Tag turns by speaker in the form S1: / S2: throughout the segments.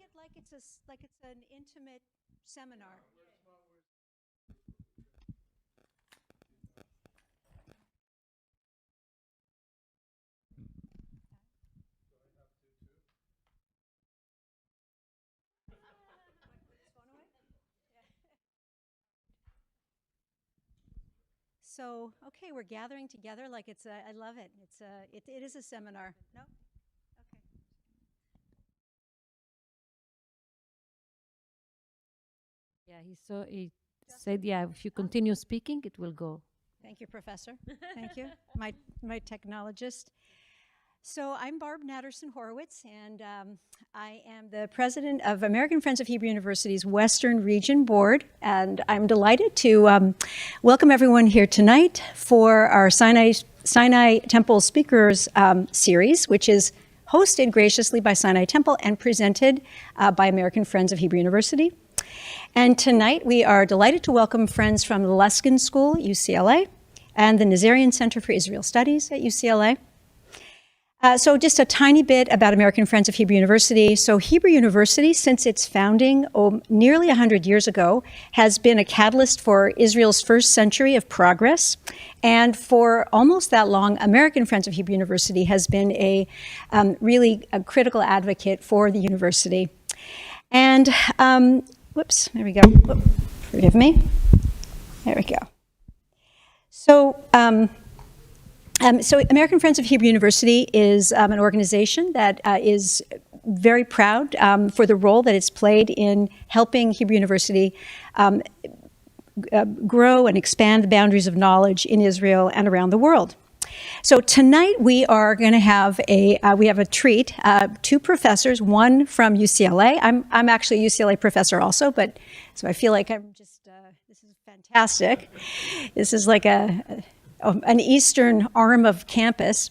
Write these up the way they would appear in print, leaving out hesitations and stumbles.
S1: it like it's an intimate seminar. So, okay, we're gathering together like it's a, I love it. It is a seminar. No? Okay.
S2: Yeah, he said, yeah, if you continue speaking, it will go.
S1: Thank you, Professor. Thank you, my technologist. So I'm Barb Natterson-Horowitz, and I am the president of American Friends of Hebrew University's Western Region Board, and I'm delighted to welcome everyone here tonight for our Sinai Temple Speakers series, which is hosted graciously by Sinai Temple and presented by American Friends of Hebrew University. And tonight we are delighted to welcome friends from the Luskin School, UCLA, and the Nazarian Center for Israel Studies at UCLA. So just a tiny bit about American Friends of Hebrew University. So Hebrew University, since its founding nearly 100 years ago, has been a catalyst for Israel's first century of progress. And for almost that long, American Friends of Hebrew University has been really a critical advocate for the university. And, whoops, there we go. Whoop, forgive me. There we go. So American Friends of Hebrew University is an organization that is very proud for the role that it's played in helping Hebrew University grow and expand the boundaries of knowledge in Israel and around the world. So tonight we are going to have a treat. Two professors, one from UCLA. I'm actually a UCLA professor also, but so I feel like I'm just this is fantastic. This is like an eastern arm of campus.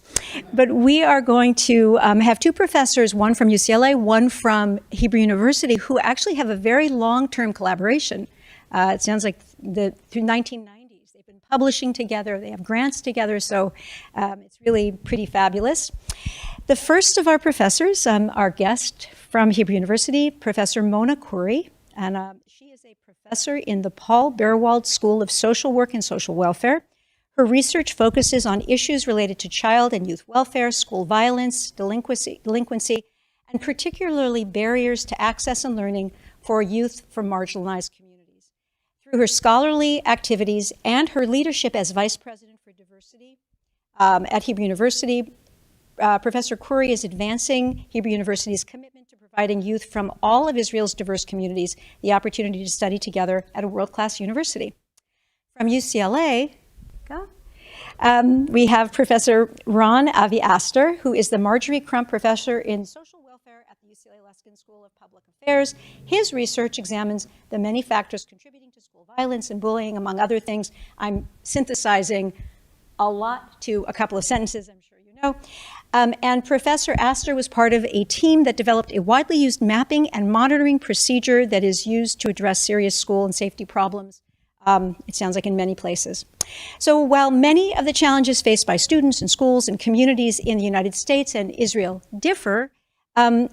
S1: But we are going to have two professors, one from UCLA, one from Hebrew University, who actually have a very long-term collaboration. It sounds like through 1990s. They've been publishing together, they have grants together, so it's really pretty fabulous. The first of our professors, our guest from Hebrew University, Professor Mona Khoury, and she is a professor in the Paul Berwald School of Social Work and Social Welfare. Her research focuses on issues related to child and youth welfare, school violence, delinquency, and particularly barriers to access and learning for youth from marginalized communities. Through her scholarly activities and her leadership as Vice President for Diversity at Hebrew University, Professor Khoury is advancing Hebrew University's commitment to providing youth from all of Israel's diverse communities the opportunity to study together at a world-class university. From UCLA, we have Professor Ron Avi Astor, who is the Marjorie Crump Professor in Social Welfare at the UCLA Luskin School of Public Affairs. His research examines the many factors contributing to school violence and bullying, among other things. I'm synthesizing a lot to a couple of sentences, I'm sure you know. And Professor Astor was part of a team that developed a widely used mapping and monitoring procedure that is used to address serious school and safety problems. It sounds like in many places. So while many of the challenges faced by students and schools and communities in the United States and Israel differ,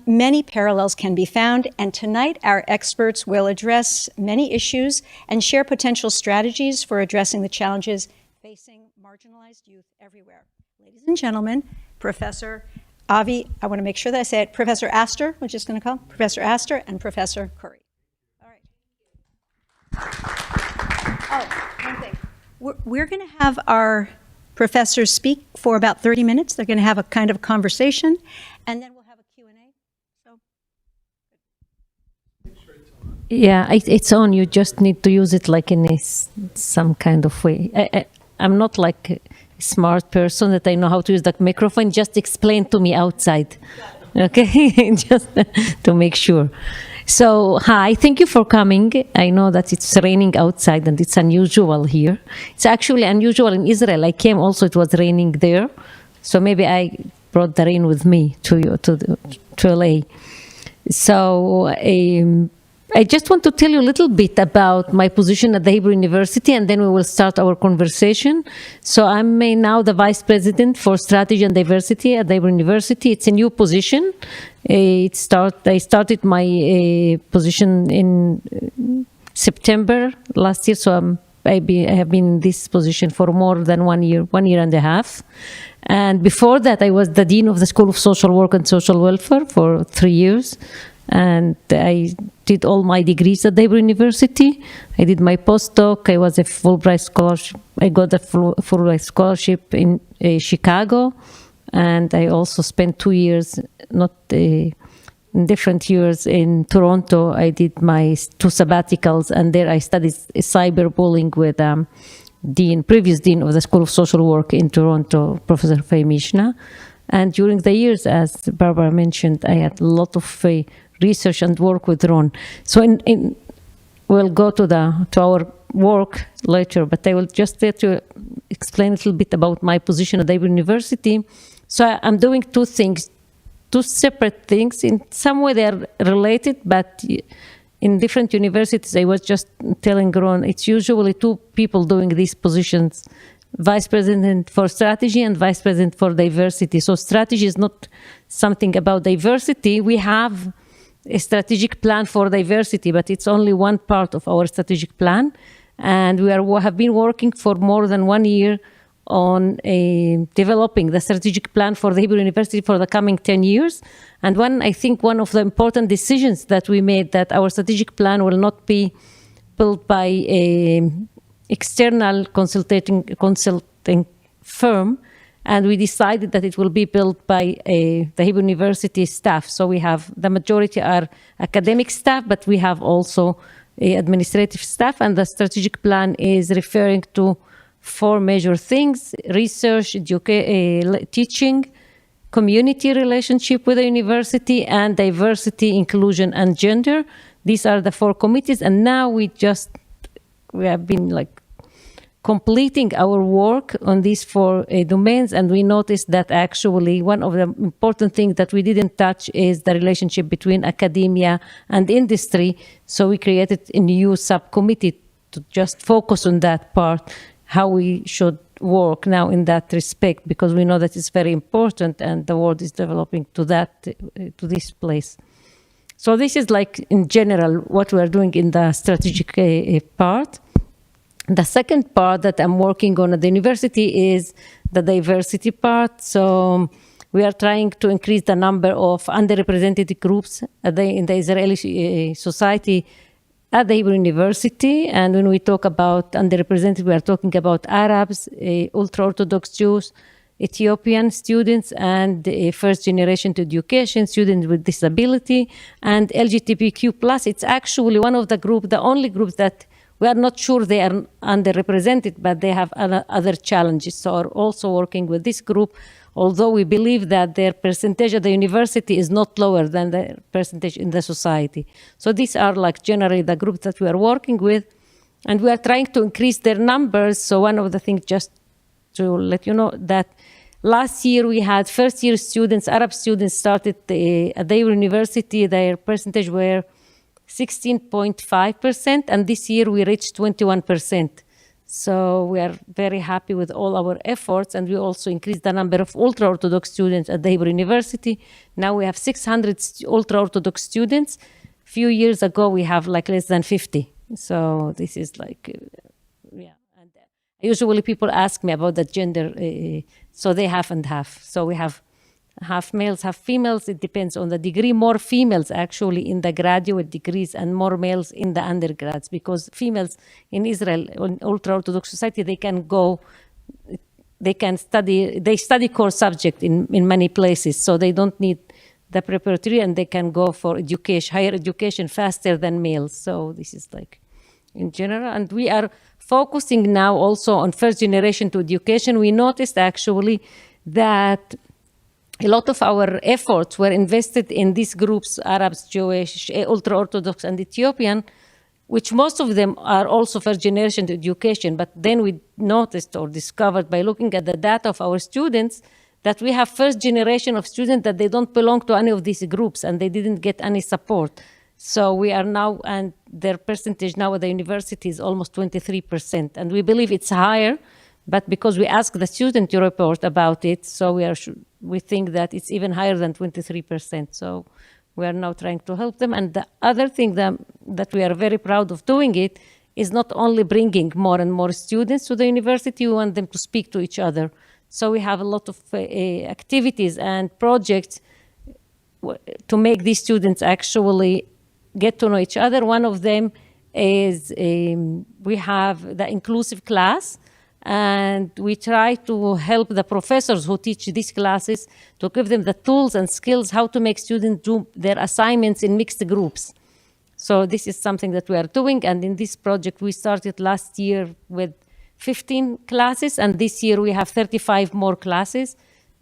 S1: many parallels can be found. And tonight, our experts will address many issues and share potential strategies for addressing the challenges facing marginalized youth everywhere. Ladies and gentlemen, Professor Avi, I want to make sure that I say it, Professor Astor, we're just going to call Professor Astor and Professor Khoury. All right. Oh, one thing. We're going to have our professors speak for about 30 minutes. They're going to have a kind of conversation, and then we'll have a Q&A. So.
S2: Yeah, it's on. You just need to use it like in some kind of way. I'm not like a smart person that I know how to use the microphone. Just explain to me outside. Okay, just to make sure. So, hi, thank you for coming. I know that it's raining outside and it's unusual here. It's actually unusual in Israel. I came also, it was raining there. So maybe I brought the rain with me to LA. So I just want to tell you a little bit about my position at the Hebrew University, and then we will start our conversation. So I'm now the Vice President for Strategy and Diversity at the Hebrew University. It's a new position. I started my position in September last year, so I have been in this position for more than 1 year and a half. And before that, I was the Dean of the School of Social Work and Social Welfare for 3 years. And I did all my degrees at the Hebrew University. I did my postdoc. I was a Fulbright scholarship. I got a Fulbright scholarship in Chicago. And I also spent 2 years, in different years in Toronto. I did my 2 sabbaticals, and there I studied cyberbullying with previous dean of the School of Social Work in Toronto, Professor Faye Mishna. And during the years, as Barbara mentioned, I had a lot of research and work with Ron. So we'll go to our work later, but I will just try to explain a little bit about my position at the Hebrew University. So I'm doing 2 things, 2 separate things. In some way they are related, but in different universities, I was just telling Ron, it's usually 2 people doing these positions, Vice President for Strategy and Vice President for Diversity. So strategy is not something about diversity. We have a strategic plan for diversity, but it's only one part of our strategic plan. And we have been working for more than 1 year on developing the strategic plan for the Hebrew University for the coming 10 years. And I think one of the important decisions that we made, that our strategic plan will not be built by an external consulting firm, and we decided that it will be built by the Hebrew University staff. So we have, the majority are academic staff, but we have also administrative staff, and the strategic plan is referring to 4 major things: research, teaching, community relationship with the university, and diversity, inclusion, and gender. These are the 4 committees, and now we have been completing our work on these 4 domains, and we noticed that actually one of the important things that we didn't touch is the relationship between academia and industry. So we created a new subcommittee to just focus on that part, how we should work now in that respect, because we know that it's very important and the world is developing to this place. So this is in general what we are doing in the strategic part. The second part that I'm working on at the university is the diversity part. So we are trying to increase the number of underrepresented groups in the Israeli society at the Hebrew University. And when we talk about underrepresented, we are talking about Arabs, ultra-Orthodox Jews, Ethiopian students, and first generation to education, students with disability, and LGBTQ+. It's actually one of the only groups that we are not sure they are underrepresented, but they have other challenges. So are also working with this group, although we believe that their percentage at the university is not lower than the percentage in the society. So these are generally the groups that we are working with, and we are trying to increase their numbers. So one of the things, just to let you know, that last year we had first-year students, Arab students started at the university. Their percentage were 16.5%, and this year we reached 21%. So we are very happy with all our efforts, and we also increased the number of ultra-Orthodox students at the Hebrew University. Now we have 600 ultra-Orthodox students. A few years ago, we have less than 50. So this is yeah. And usually people ask me about the gender, so they half and half. So we have half males, half females. It depends on the degree. More females actually in the graduate degrees and more males in the undergrads, because females in Israel, in ultra-Orthodox society, they study core subject in many places, so they don't need the preparatory, and they can go for higher education faster than males. So this is in general. And we are focusing now also on first generation to education. We noticed actually that a lot of our efforts were invested in these groups, Arabs, Jewish, ultra-Orthodox, and Ethiopian, which most of them are also first generation to education. But then we noticed or discovered by looking at the data of our students that we have first generation of students that they don't belong to any of these groups and they didn't get any support. So we are now, and their percentage now at the university is almost 23%. And we believe it's higher, but because we asked the student to report about it, so we think that it's even higher than 23%. So we are now trying to help them. And the other thing that we are very proud of doing it is not only bringing more and more students to the university, we want them to speak to each other. So we have a lot of activities and projects to make these students actually get to know each other. One of them is we have the inclusive class, and we try to help the professors who teach these classes to give them the tools and skills how to make students do their assignments in mixed groups. So this is something that we are doing, and in this project we started last year with 15 classes, and this year we have 35 more classes,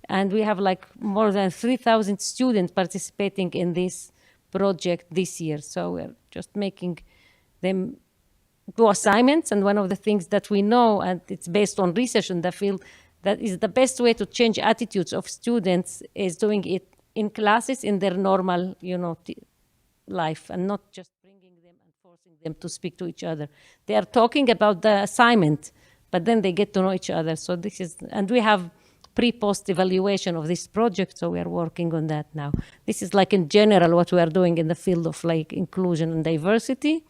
S2: and we have like more than 3,000 students participating in this project this year. So we're just making them do assignments, and one of the things that we know, and it's based on research in the field, that is the best way to change attitudes of students is doing it in classes in their normal, life, and not just bringing them and forcing them to speak to each other. They are talking about the assignment, but then they get to know each other. So this is, and we have pre-post evaluation of this project, so we are working on that now. This is like in general what we are doing in the field of like inclusion and diversity.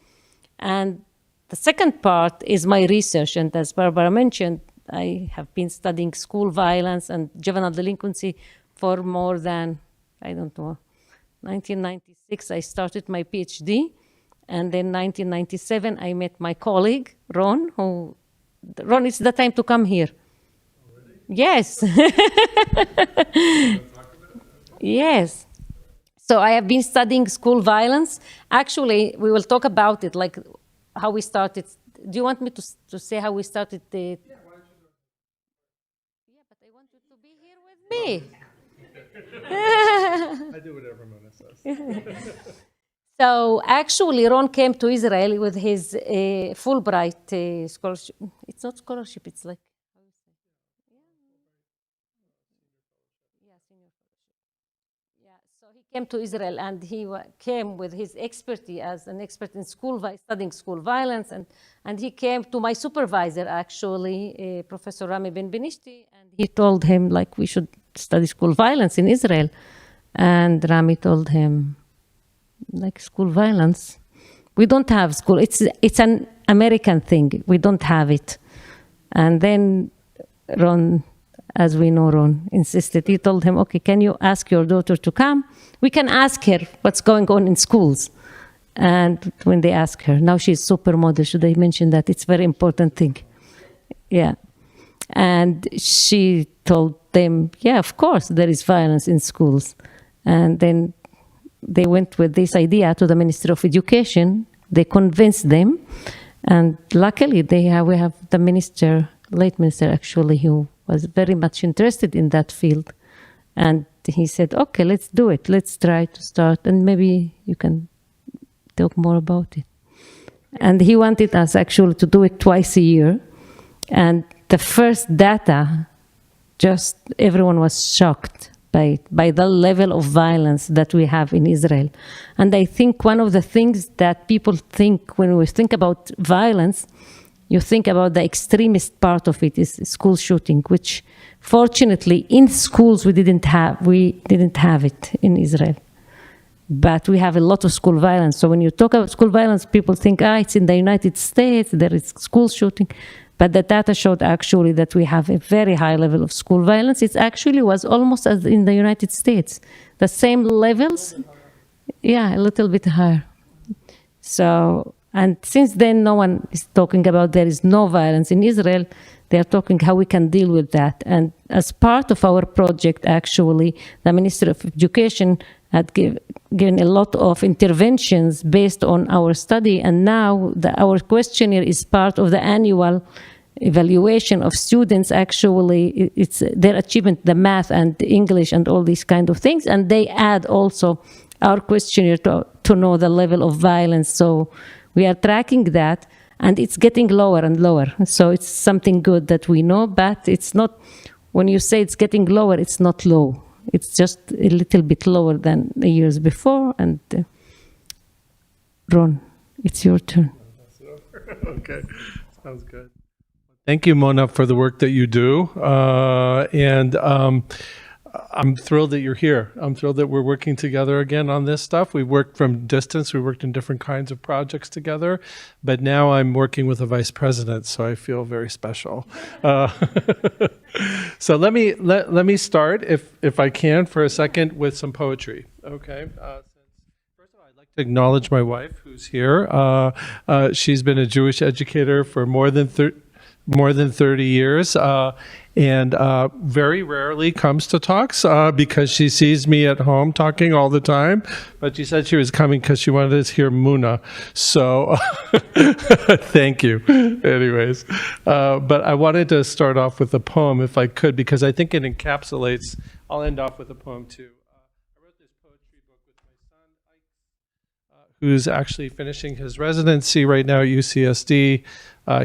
S2: And the second part is my research, and as Barbara mentioned, I have been studying school violence and juvenile delinquency for more than, 1996 I started my PhD, and then 1997 I met my colleague, Ron, Ron, it's the time to come here. Yes. Yes. So I have been studying school violence. Actually, we will talk about it, like how we started. Do you want me to say how we started the... Yeah, why don't you... Yeah, but I want you to be here with me.
S3: I do whatever Mona says.
S2: So actually, Ron came to Israel with his Fulbright scholarship. It's not scholarship, it's like... So he came to Israel, and he came with his expertise as an expert in studying school violence, and he came to my supervisor, actually, Professor Rami Ben Benishti, and he told him, like, we should study school violence in Israel. And Rami told him, like, school violence, we don't have school. It's an American thing. We don't have it. And then Ron, as we know, Ron insisted. He told him, okay, can you ask your daughter to come? We can ask her what's going on in schools. And when they ask her, now she's supermodel, should I mention that? It's a very important thing. Yeah. And she told them, yeah, of course, there is violence in schools. And then they went with this idea to the Ministry of Education. They convinced them. And luckily, we have the minister, late minister actually, who was very much interested in that field. And he said, okay, let's do it. Let's try to start. And maybe you can talk more about it. And he wanted us actually to do it twice a year. And the first data, just everyone was shocked by the level of violence that we have in Israel. And I think one of the things that people think when we think about violence, you think about the extremist part of it is school shooting, which fortunately in schools we didn't have it in Israel. But we have a lot of school violence. So when you talk about school violence, people think, it's in the United States, there is school shooting. But the data showed actually that we have a very high level of school violence. It actually was almost as in the United States. The same levels, yeah, a little bit higher. So, and since then, no one is talking about there is no violence in Israel. They are talking how we can deal with that. And as part of our project, actually, the Ministry of Education had given a lot of interventions based on our study. And now our questionnaire is part of the annual evaluation of students. Actually, it's their achievement, the math and English and all these kind of things. And they add also our questionnaire to know the level of violence. So we are tracking that, and it's getting lower and lower. So it's something good that we know, but it's not, when you say it's getting lower, it's not low. It's just a little bit lower than the years before. And Ron, it's your turn.
S3: Okay, sounds good. Thank you, Mona, for the work that you do. I'm thrilled that you're here. I'm thrilled that we're working together again on this stuff. We worked from distance. We worked in different kinds of projects together. But now I'm working with a vice president, so I feel very special. So let me start, if I can, for a second with some poetry. Okay. First of all, I'd like to acknowledge my wife, who's here. She's been a Jewish educator for more than 30 years, and very rarely comes to talks because she sees me at home talking all the time. But she said she was coming because she wanted to hear Muna. So thank you. Anyways, but I wanted to start off with a poem, if I could, because I think it encapsulates. I'll end off with a poem too. I wrote this poetry book with my son, Ike, who's actually finishing his residency right now at UCSD.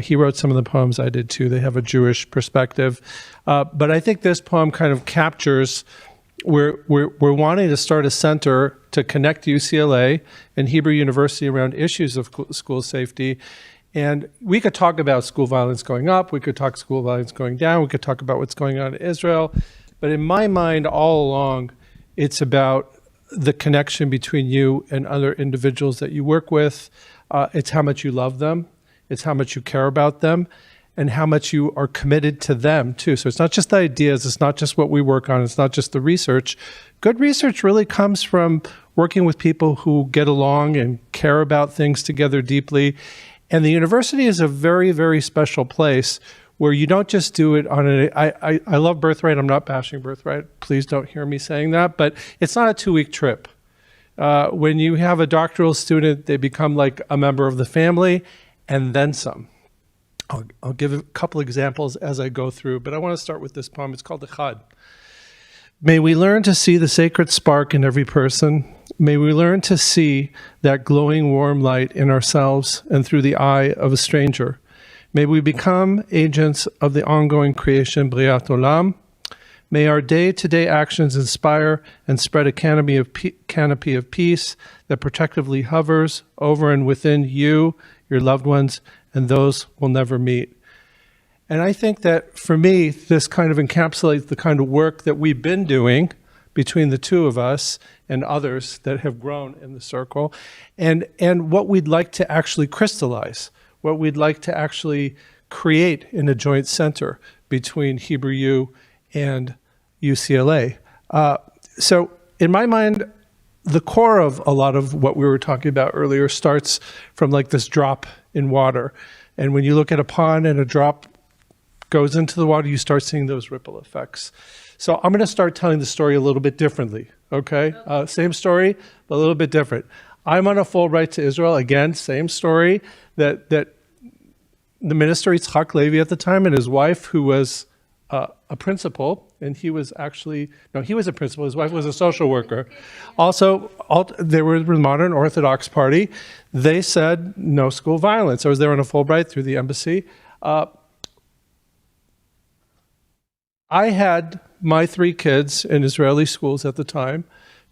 S3: He wrote some of the poems I did too. They have a Jewish perspective. But I think this poem kind of captures, we're wanting to start a center to connect UCLA and Hebrew University around issues of school safety. And we could talk about school violence going up. We could talk school violence going down. We could talk about what's going on in Israel. But in my mind, all along, it's about the connection between you and other individuals that you work with. It's how much you love them. It's how much you care about them and how much you are committed to them too. So it's not just the ideas, it's not just what we work on, it's not just the research. Good research really comes from working with people who get along and care about things together deeply. And the university is a very, very special place where you don't just do it on I love Birthright, I'm not bashing Birthright, please don't hear me saying that, but it's not a 2-week trip. When you have a doctoral student, they become like a member of the family, and then some. I'll give a couple examples as I go through, but I want to start with this poem. It's called the Khad. May we learn to see the sacred spark in every person. May we learn to see that glowing warm light in ourselves and through the eye of a stranger. May we become agents of the ongoing creation, Briat Olam. May our day-to-day actions inspire and spread a canopy of peace that protectively hovers over and within you, your loved ones, and those we'll never meet. And I think that for me, this kind of encapsulates the kind of work that we've been doing between the two of us and others that have grown in the circle, and what we'd like to actually crystallize, what we'd like to actually create in a joint center between Hebrew U and UCLA. So in my mind, the core of a lot of what we were talking about earlier starts from like this drop in water. And when you look at a pond and a drop goes into the water, you start seeing those ripple effects. So I'm going to start telling the story a little bit differently, okay? Same story, but a little bit different. I'm on a Fulbright to Israel. Again, same story, that the minister, Yitzhak Levy at the time, and his wife, who was a principal, and he was actually, no, he was a principal, his wife was a social worker. Also, they were the modern Orthodox party. They said no school violence. I was there on a Fulbright through the embassy. I had my 3 kids in Israeli schools at the time.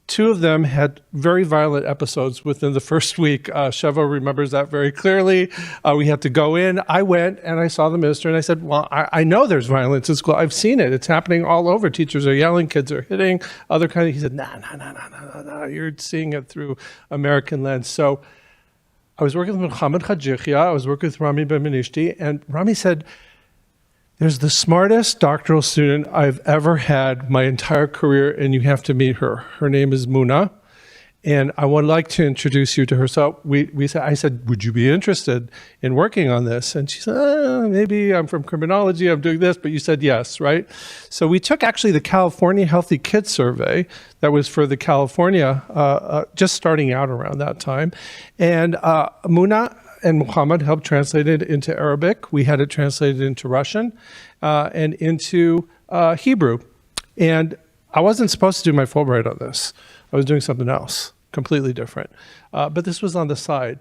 S3: 2 of them had very violent episodes within the first week. Sheva remembers that very clearly. We had to go in. I went and I saw the minister and I said, well, I know there's violence in school. I've seen it. It's happening all over. Teachers are yelling, kids are hitting, other kind of, he said, no, you're seeing it through American lens. So I was working with Muhammad Khad, I was working with Rami Ben Menishti, and Rami said, there's the smartest doctoral student I've ever had my entire career, and you have to meet her. Her name is Muna, and I would like to introduce you to her. So I said, would you be interested in working on this? And she said, maybe, I'm from criminology, I'm doing this, but you said yes, right? So we took actually the California Healthy Kids Survey that was for the California, just starting out around that time. And Muna and Muhammad helped translate it into Arabic. We had it translated into Russian and into Hebrew. And I wasn't supposed to do my Fulbright on this. I was doing something else, completely different. But this was on the side.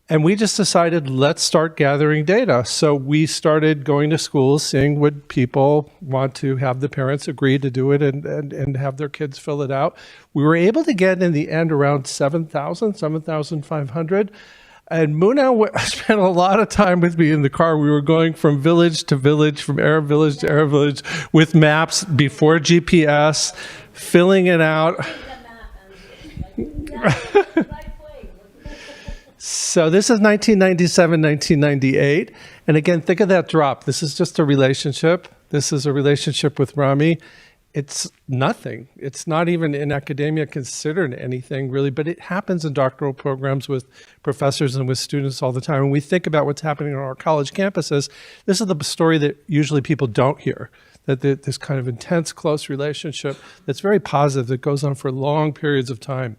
S3: And we just decided, let's start gathering data. So we started going to schools, seeing would people want to have the parents agree to do it and have their kids fill it out. We were able to get in the end around 7,000, 7,500. And Muna spent a lot of time with me in the car. We were going from village to village, from Arab village to Arab village, with maps before GPS, filling it out. So this is 1997, 1998. And again, think of that drop. This is just a relationship. This is a relationship with Rami. It's nothing. It's not even in academia considered anything really, but it happens in doctoral programs with professors and with students all the time. When we think about what's happening on our college campuses, this is the story that usually people don't hear, that this kind of intense, close relationship that's very positive, that goes on for long periods of time.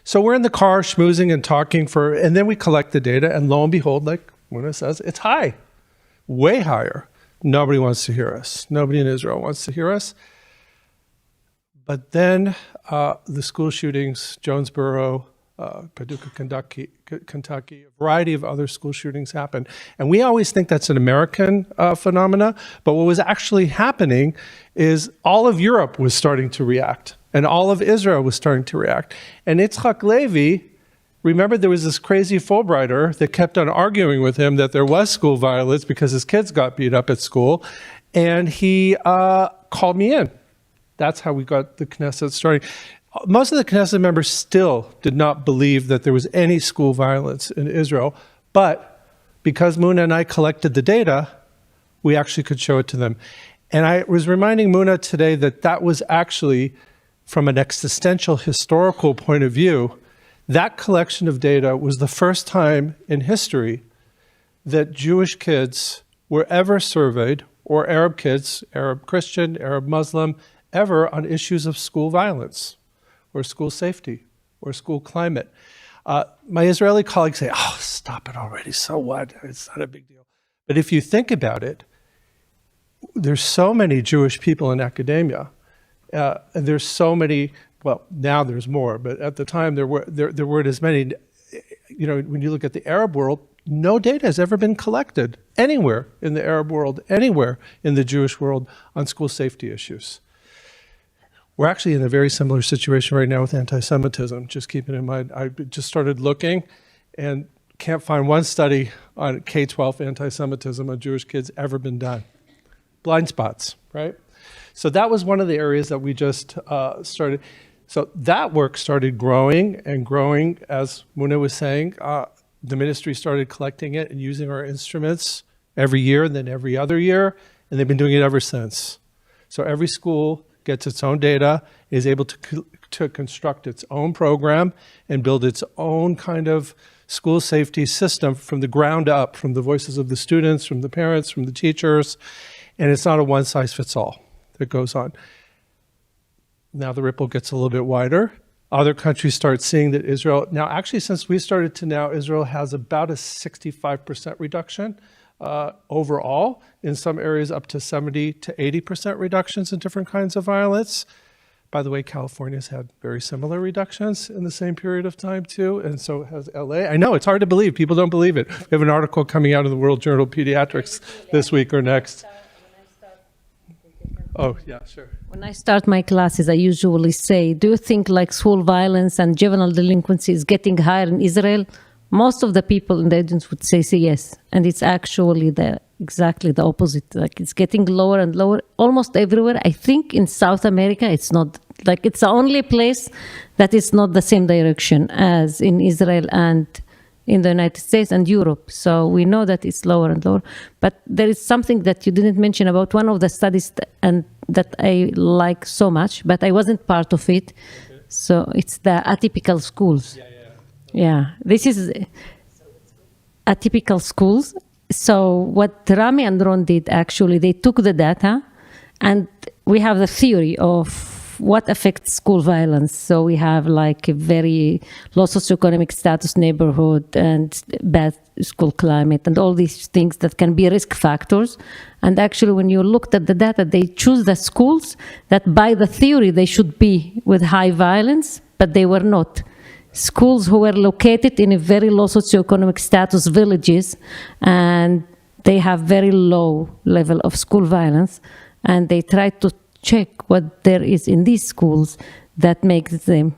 S3: So we're in the car schmoozing and talking and then we collect the data, and lo and behold, like Muna says, it's high, way higher. Nobody wants to hear us. Nobody in Israel wants to hear us. But then the school shootings, Jonesboro, Paducah, Kentucky, a variety of other school shootings happened. And we always think that's an American phenomena, but what was actually happening is all of Europe was starting to react, and all of Israel was starting to react. And Yitzhak Levy, remember there was this crazy Fulbrighter that kept on arguing with him that there was school violence because his kids got beat up at school, and he called me in. That's how we got the Knesset starting. Most of the Knesset members still did not believe that there was any school violence in Israel, but because Muna and I collected the data, we actually could show it to them. And I was reminding Muna today that that was actually, from an existential historical point of view, that collection of data was the first time in history that Jewish kids were ever surveyed, or Arab kids, Arab Christian, Arab Muslim, ever on issues of school violence, or school safety, or school climate. My Israeli colleagues say, oh, stop it already, so what? It's not a big deal. But if you think about it, there's so many Jewish people in academia, and there's so many, well, now there's more, but at the time there weren't as many. You know, when you look at the Arab world, no data has ever been collected anywhere in the Arab world, anywhere in the Jewish world on school safety issues. We're actually in a very similar situation right now with anti-Semitism, just keeping in mind. I just started looking and can't find one study on K-12 anti-Semitism on Jewish kids ever been done. Blind spots, right? So that was one of the areas that we just started. So that work started growing and growing, as Muna was saying. The ministry started collecting it and using our instruments every year and then every other year, and they've been doing it ever since. So every school gets its own data, is able to construct its own program and build its own kind of school safety system from the ground up, from the voices of the students, from the parents, from the teachers, and it's not a one-size-fits-all that goes on. Now the ripple gets a little bit wider. Other countries start seeing that Israel, now actually since we started to now, Israel has about a 65% reduction overall, in some areas up to 70 to 80% reductions in different kinds of violence. By the way, California's had very similar reductions in the same period of time too, and so has LA. I know, it's hard to believe, people don't believe it. We have an article coming out of the World Journal of Pediatrics this week or next. Oh, yeah, sure.
S2: When I start my classes, I usually say, do you think like school violence and juvenile delinquency is getting higher in Israel? Most of the people in the audience would say yes. And it's actually exactly the opposite. Like it's getting lower and lower almost everywhere. I think in South America, it's not, like it's the only place that is not the same direction as in Israel and in the United States and Europe. So we know that it's lower and lower. But there is something that you didn't mention about one of the studies and that I like so much, but I wasn't part of it. Okay. So it's the atypical schools. Yeah, this is atypical schools. So what Rami and Ron did, actually, they took the data and we have the theory of what affects school violence. So we have like a very low socioeconomic status neighborhood and bad school climate and all these things that can be risk factors. And actually, when you looked at the data, they choose the schools that by the theory they should be with high violence, but they were not. schools who were located in a very low socioeconomic status villages, and they have very low level of school violence, and they try to check what there is in these schools that makes them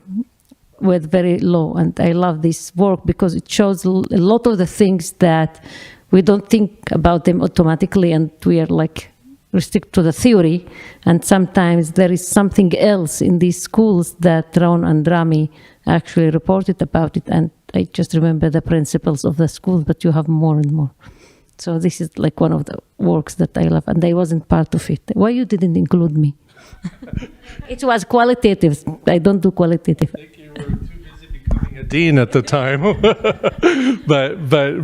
S2: with very low. And I love this work because it shows a lot of the things that we don't think about them automatically, and we are like restrict to the theory, and sometimes there is something else in these schools that Ron and Rami actually reported about it, and I just remember the principles of the schools, but you have more and more. So this is like one of the works that I love, and I wasn't part of it. Why you didn't include me? It was qualitative. I don't do qualitative.
S3: I think you were too busy becoming a dean at the time.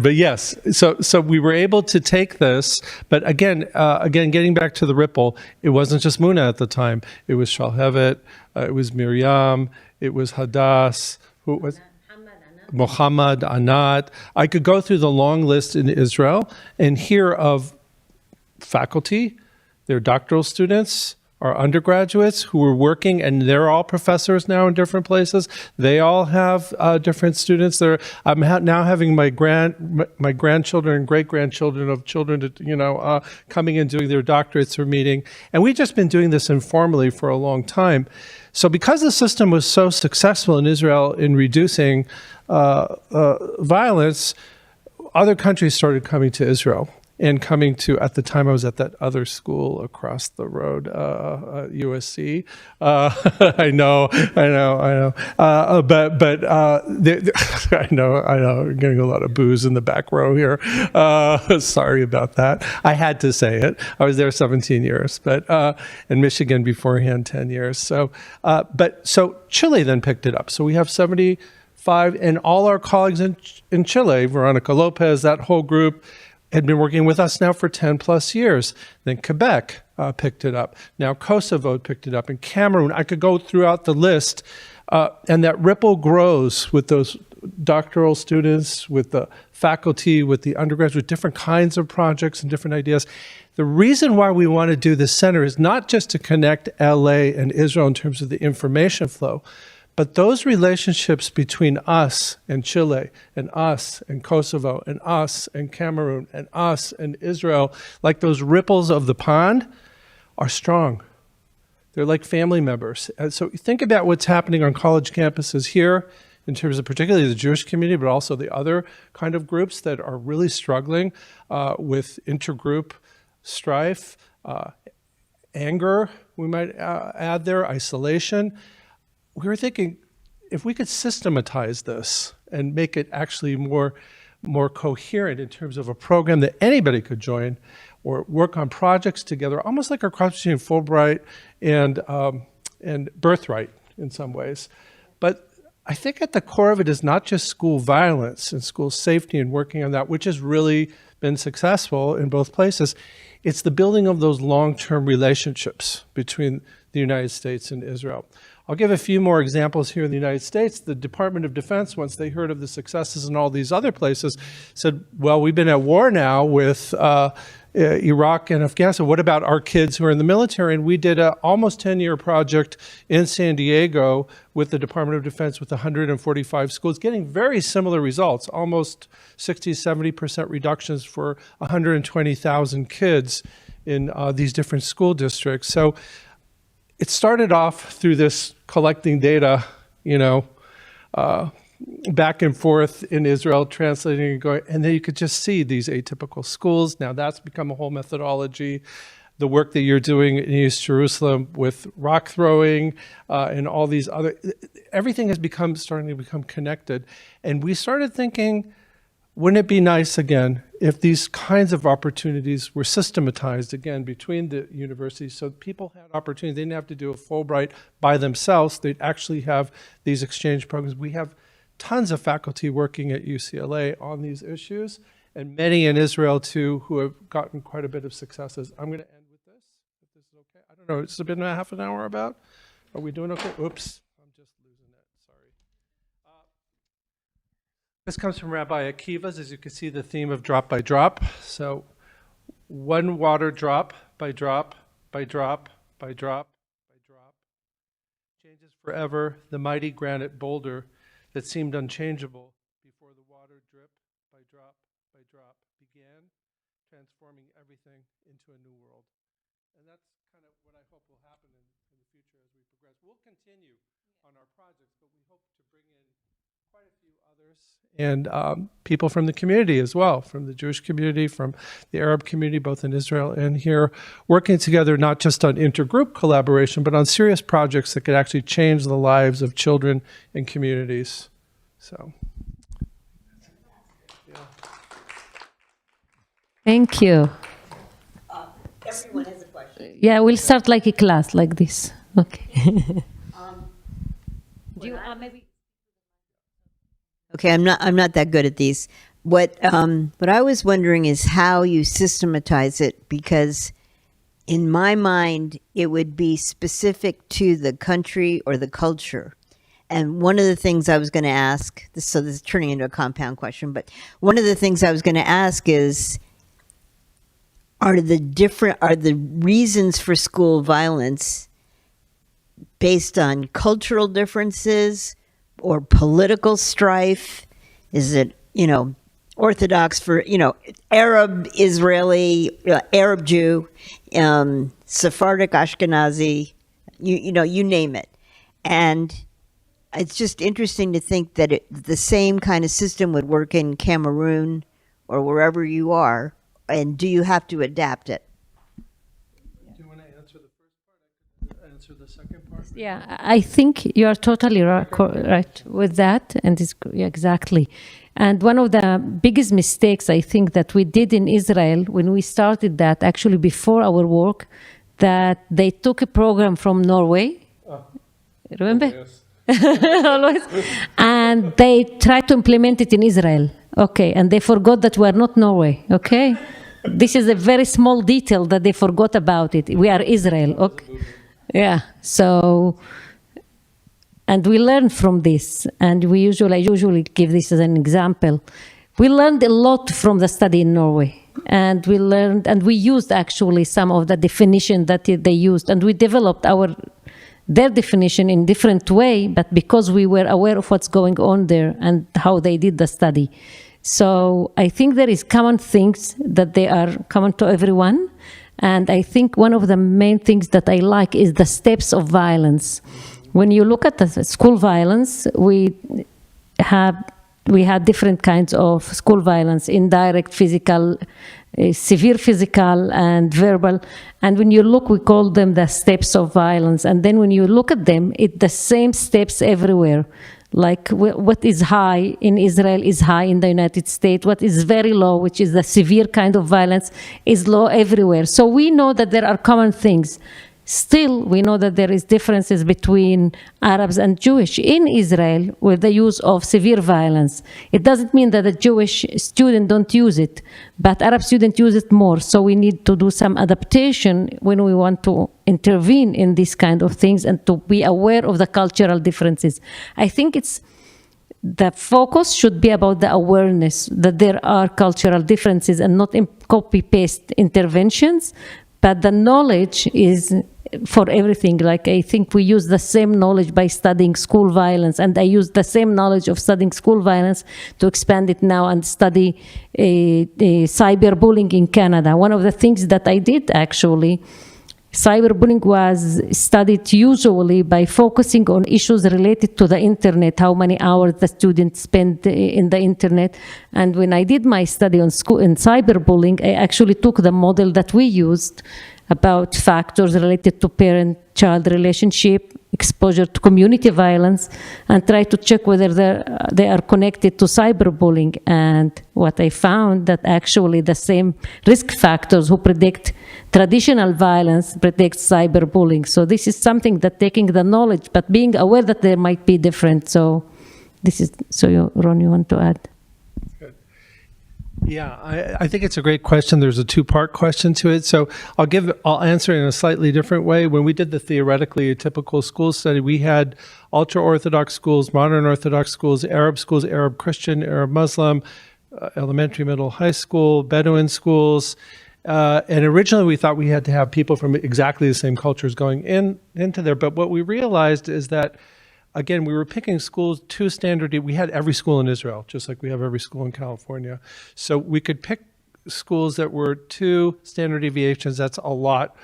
S3: but yes, so we were able to take this, but again, getting back to the ripple, it wasn't just Muna at the time. It was Shalhevet, it was Miriam, it was Hadass, who was Muhammad, Anat. I could go through the long list in Israel and hear of faculty, their doctoral students, our undergraduates who were working, and they're all professors now in different places. They all have different students. I'm now having my grandchildren and great-grandchildren of children, coming and doing their doctorates or meeting. And we've just been doing this informally for a long time. So because the system was so successful in Israel in reducing violence, other countries started coming to Israel. And coming to, at the time I was at that other school across the road, USC. I know. But I know, I'm getting a lot of booze in the back row here. Sorry about that. I had to say it. I was there 17 years, but in Michigan beforehand, 10 years. So Chile then picked it up. So we have 75, and all our colleagues in Chile, Veronica Lopez, that whole group, had been working with us now for 10 plus years. Then Quebec picked it up. Now Kosovo picked it up. And Cameroon, I could go throughout the list. And that ripple grows with those doctoral students, with the faculty, with the undergrads, with different kinds of projects and different ideas. The reason why we want to do this center is not just to connect LA and Israel in terms of the information flow, but those relationships between us and Chile, and us and Kosovo, and us and Cameroon, and us and Israel, like those ripples of the pond, are strong. They're like family members. And so you think about what's happening on college campuses here, in terms of particularly the Jewish community, but also the other kind of groups that are really struggling with intergroup strife, anger, we might add there, isolation. We were thinking, if we could systematize this and make it actually more coherent in terms of a program that anybody could join or work on projects together, almost like our cross between Fulbright and Birthright in some ways. But I think at the core of it is not just school violence and school safety and working on that, which has really been successful in both places. It's the building of those long-term relationships between the United States and Israel. I'll give a few more examples here in the United States. The Department of Defense, once they heard of the successes in all these other places, said, well, we've been at war now with Iraq and Afghanistan. What about our kids who are in the military? And we did an almost 10-year project in San Diego with the Department of Defense with 145 schools, getting very similar results, almost 60, 70% reductions for 120,000 kids in these different school districts. So it started off through this collecting data, back and forth in Israel, translating and going, and then you could just see these atypical schools. Now that's become a whole methodology. The work that you're doing in East Jerusalem with rock throwing and all these other, everything is starting to become connected. And we started thinking, wouldn't it be nice again if these kinds of opportunities were systematized again between the universities so people had opportunities. They didn't have to do a Fulbright by themselves. They'd actually have these exchange programs. We have tons of faculty working at UCLA on these issues, and many in Israel too who have gotten quite a bit of successes. I'm going to end with this, if this is okay. I don't know, it's been a half an hour about. Are we doing okay? Oops, I'm just losing it, sorry. This comes from Rabbi Akiva's, as you can see, the theme of drop by drop. So one water drop by drop by drop by drop by drop changes forever the mighty granite boulder that seemed unchangeable before the water drip by drop began transforming everything into a new world. And that's kind of what I hope will happen in the future as we progress. We'll continue on our projects, but we hope to bring in quite a few others and people from the community as well, from the Jewish community, from the Arab community, both in Israel and here, working together not just on intergroup collaboration, but on serious projects that could actually change the lives of children and communities. So, yeah.
S2: Thank you.
S4: Everyone has a question.
S2: Yeah, we'll start like a class, like this. Okay. Do you maybe?
S4: Okay, I'm not that good at these. What I was wondering is how you systematize it, because in my mind it would be specific to the country or the culture. And one of the things I was going to ask, so this is turning into a compound question, but one of the things I was going to ask is, are the reasons for school violence based on cultural differences or political strife? Is it, Orthodox for, Arab, Israeli, Arab Jew, Sephardic, Ashkenazi, you name it. And it's just interesting to think that the same kind of system would work in Cameroon or wherever you are. And do you have to adapt it?
S3: Do you want to answer the first part? I could answer the second part.
S2: Yeah, I think you are totally right with that, and exactly. And one of the biggest mistakes I think that we did in Israel when we started that, actually before our work, that they took a program from Norway. Remember?
S3: Yes.
S2: Always. And they tried to implement it in Israel. Okay, and they forgot that we are not Norway. Okay, this is a very small detail that they forgot about it. We are Israel. Okay, yeah. So, and we learned from this, and I usually give this as an example. We learned a lot from the study in Norway, and we used actually some of the definition that they used, and we developed their definition in different way, but because we were aware of what's going on there and how they did the study. So I think there is common things that they are common to everyone. And I think one of the main things that I like is the steps of violence. When you look at the school violence, we had different kinds of school violence: indirect, physical, severe physical, and verbal. And when you look, we call them the steps of violence. And then when you look at them, it's the same steps everywhere. Like what is high in Israel is high in the United States. What is very low, which is the severe kind of violence, is low everywhere. So we know that there are common things. Still, we know that there is differences between Arabs and Jewish in Israel with the use of severe violence. It doesn't mean that the Jewish students don't use it, but Arab students use it more. So we need to do some adaptation when we want to intervene in these kind of things and to be aware of the cultural differences. I think the focus should be about the awareness that there are cultural differences and not copy-paste interventions, but the knowledge is for everything. Like I think we use the same knowledge by studying school violence, and I use the same knowledge of studying school violence to expand it now and study cyberbullying in Canada. One of the things that I did actually, cyberbullying was studied usually by focusing on issues related to the internet, how many hours the students spend in the internet. And when I did my study on school in cyberbullying, I actually took the model that we used about factors related to parent-child relationship, exposure to community violence, and try to check whether they are connected to cyberbullying. And what I found that actually the same risk factors who predict traditional violence predict cyberbullying. So this is something that taking the knowledge, but being aware that there might be different. So this is, Ron, you want to add?
S3: Yeah, I think it's a great question. There's a two-part question to it. So I'll answer it in a slightly different way. When we did the theoretically atypical school study, we had ultra-Orthodox schools, modern Orthodox schools, Arab Christian, Arab Muslim, elementary, middle, high school, Bedouin schools. And originally we thought we had to have people from exactly the same cultures going into there. But what we realized is that again, we were picking schools to standard. We had every school in Israel, just like we have every school in California. So we could pick schools that were 2 standard deviations. That's a lot,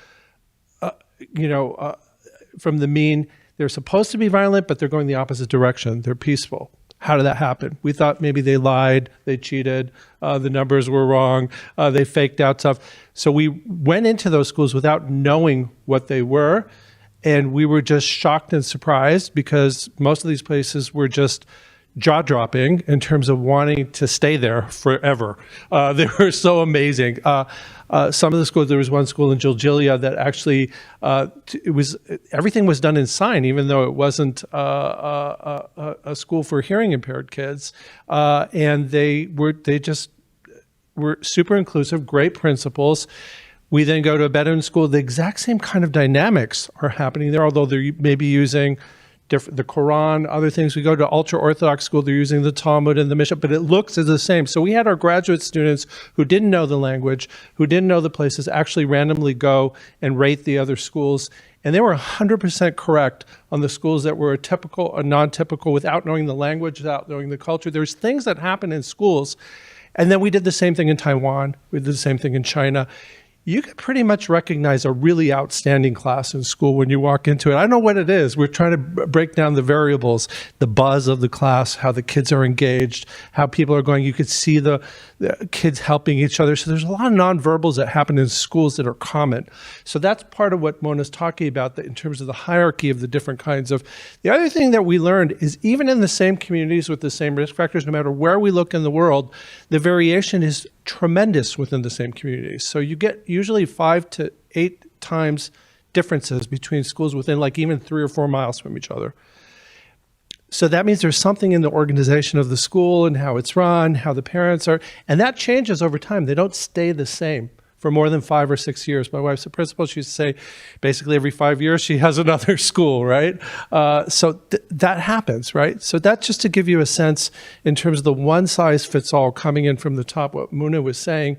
S3: from the mean. They're supposed to be violent, but they're going the opposite direction. They're peaceful. How did that happen? We thought maybe they lied, they cheated, the numbers were wrong, they faked out stuff. So we went into those schools without knowing what they were, and we were just shocked and surprised because most of these places were just jaw-dropping in terms of wanting to stay there forever. They were so amazing. Some of the schools, there was one school in Jiljilia that actually, everything was done in sign, even though it wasn't a school for hearing impaired kids. And they just were super inclusive, great principals. We then go to a Bedouin school. The exact same kind of dynamics are happening there, although they're maybe using the Quran, other things. We go to ultra-Orthodox school, they're using the Talmud and the Mishnah, but it looks the same. So we had our graduate students who didn't know the language, who didn't know the places, actually randomly go and rate the other schools. And they were 100% correct on the schools that were typical or non-typical without knowing the language, without knowing the culture. There's things that happen in schools. And then we did the same thing in Taiwan. We did the same thing in China. You can pretty much recognize a really outstanding class in school when you walk into it. I don't know what it is. We're trying to break down the variables, the buzz of the class, how the kids are engaged, how people are going. You could see the kids helping each other. So there's a lot of nonverbals that happen in schools that are common. So that's part of what Mona's talking about in terms of the hierarchy of the different kinds of. The other thing that we learned is even in the same communities with the same risk factors, no matter where we look in the world, the variation is tremendous within the same communities. So you get usually 5 to 8 times differences between schools within like even 3 or 4 miles from each other. So that means there's something in the organization of the school and how it's run, how the parents are, and that changes over time. They don't stay the same for more than 5 or 6 years. My wife's a principal. She used to say basically every 5 years she has another school, right? So that happens, right? So that's just to give you a sense in terms of the one size fits all coming in from the top, what Muna was saying,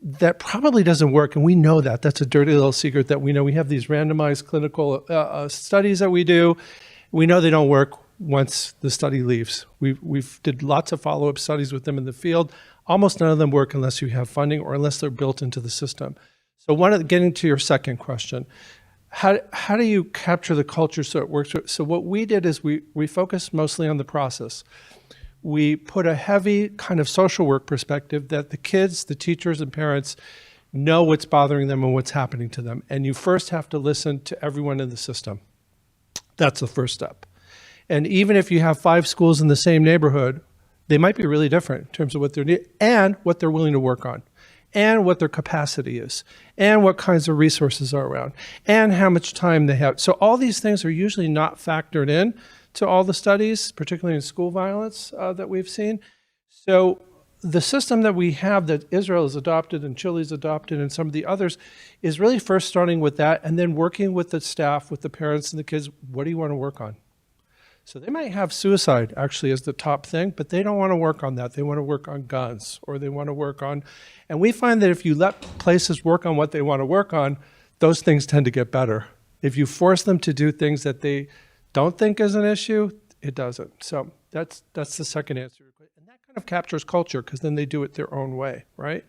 S3: that probably doesn't work. And we know that. That's a dirty little secret that we know. We have these randomized clinical studies that we do. We know they don't work once the study leaves. We've did lots of follow-up studies with them in the field. Almost none of them work unless you have funding or unless they're built into the system. So getting to your second question, how do you capture the culture so it works? So what we did is we focused mostly on the process. We put a heavy kind of social work perspective that the kids, the teachers, and parents know what's bothering them and what's happening to them. And you first have to listen to everyone in the system. That's the first step. And even if you have 5 schools in the same neighborhood, they might be really different in terms of what they're needing and what they're willing to work on and what their capacity is and what kinds of resources are around and how much time they have. So all these things are usually not factored in to all the studies, particularly in school violence that we've seen. So the system that we have that Israel has adopted and Chile's adopted and some of the others is really first starting with that and then working with the staff, with the parents and the kids. What do you want to work on? So they might have suicide actually as the top thing, but they don't want to work on that. They want to work on guns or they want to work on, and we find that if you let places work on what they want to work on, those things tend to get better. If you force them to do things that they don't think is an issue, it doesn't. So that's the second answer. And that kind of captures culture because then they do it their own way, right?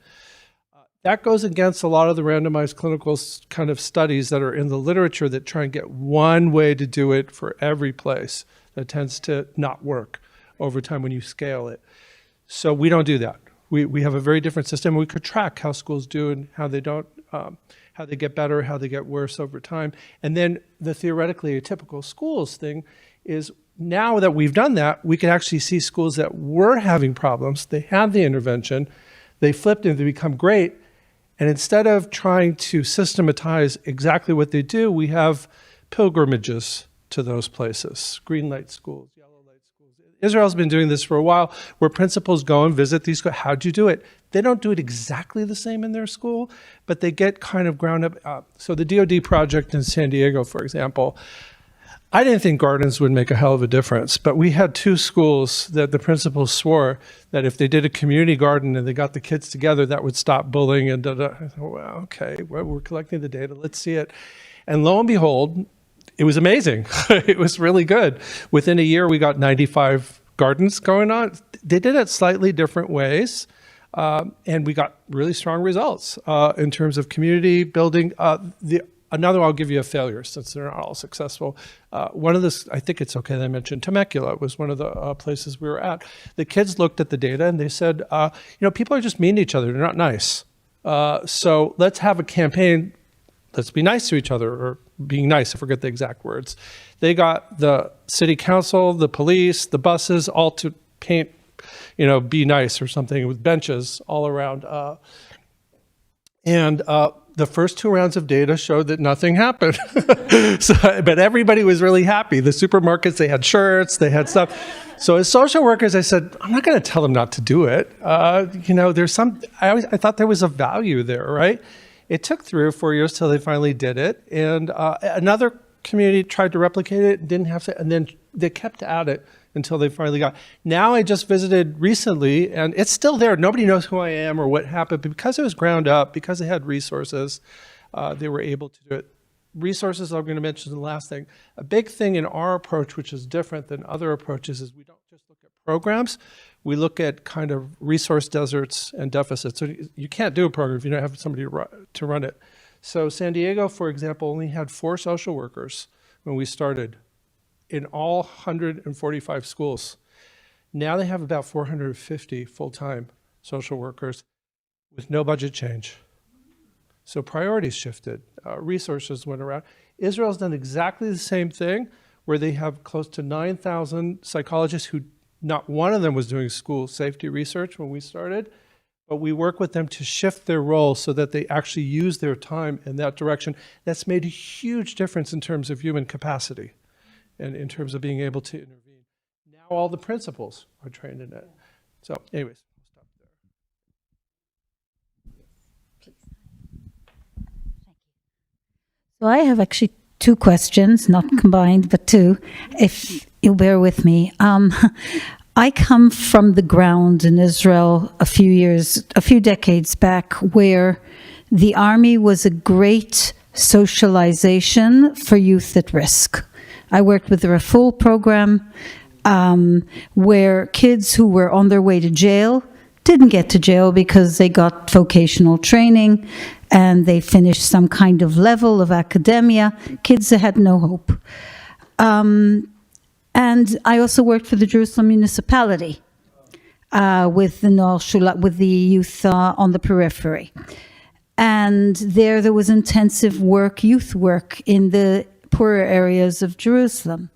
S3: That goes against a lot of the randomized clinical kind of studies that are in the literature that try and get one way to do it for every place. That tends to not work over time when you scale it. So we don't do that. We have a very different system. We could track how schools do and how they don't, how they get better, how they get worse over time. And then the theoretically atypical schools thing is now that we've done that, we can actually see schools that were having problems. They had the intervention. They flipped and they become great. And instead of trying to systematize exactly what they do, we have pilgrimages to those places, green light schools, yellow light schools. Israel's been doing this for a while, where principals go and visit these schools. How'd you do it? They don't do it exactly the same in their school, but they get kind of ground up. So the DoD project in San Diego, for example, I didn't think gardens would make a hell of a difference, but we had 2 schools that the principals swore that if they did a community garden and they got the kids together, that would stop bullying and da-da. I thought, well, okay, we're collecting the data, let's see it. And lo and behold, it was amazing. It was really good. Within a year, we got 95 gardens going on. They did it slightly different ways, and we got really strong results in terms of community building. Another, I'll give you a failure since they're not all successful. One of this, I think it's okay that I mentioned Temecula was one of the places we were at. The kids looked at the data and they said, people are just mean to each other. They're not nice. So let's have a campaign. Let's be nice to each other, or being nice, I forget the exact words. They got the city council, the police, the buses, all to paint, be nice or something with benches all around. The first 2 rounds of data showed that nothing happened. But everybody was really happy. The supermarkets, they had shirts, they had stuff. So as social workers, I said, I'm not going to tell them not to do it. There's I thought there was a value there, right? It took 3 or 4 years till they finally did it. And another community tried to replicate it, didn't have to, and then they kept at it until they finally got. Now I just visited recently, and it's still there. Nobody knows who I am or what happened, but because it was ground up, because they had resources, they were able to do it. Resources, I'm going to mention the last thing. A big thing in our approach, which is different than other approaches, is we don't just look at programs. We look at kind of resource deserts and deficits. So you can't do a program if you don't have somebody to run it. So San Diego, for example, only had 4 social workers when we started in all 145 schools. Now they have about 450 full-time social workers with no budget change. So priorities shifted, resources went around. Israel's done exactly the same thing, where they have close to 9,000 psychologists who not one of them was doing school safety research when we started, but we work with them to shift their role so that they actually use their time in that direction. That's made a huge difference in terms of human capacity and in terms of being able to intervene. Now all the principals are trained in it. So anyways, we'll stop there.
S5: So I have actually 2 questions, not combined, but 2, if you'll bear with me. I come from the ground in Israel a few decades back, where the army was a great socialization for youth at risk. I worked with the Raful program, where kids who were on their way to jail didn't get to jail because they got vocational training and they finished some kind of level of academia, kids that had no hope. And I also worked for the Jerusalem municipality with the youth on the periphery. And there was intensive work, youth work, in the poorer areas of Jerusalem.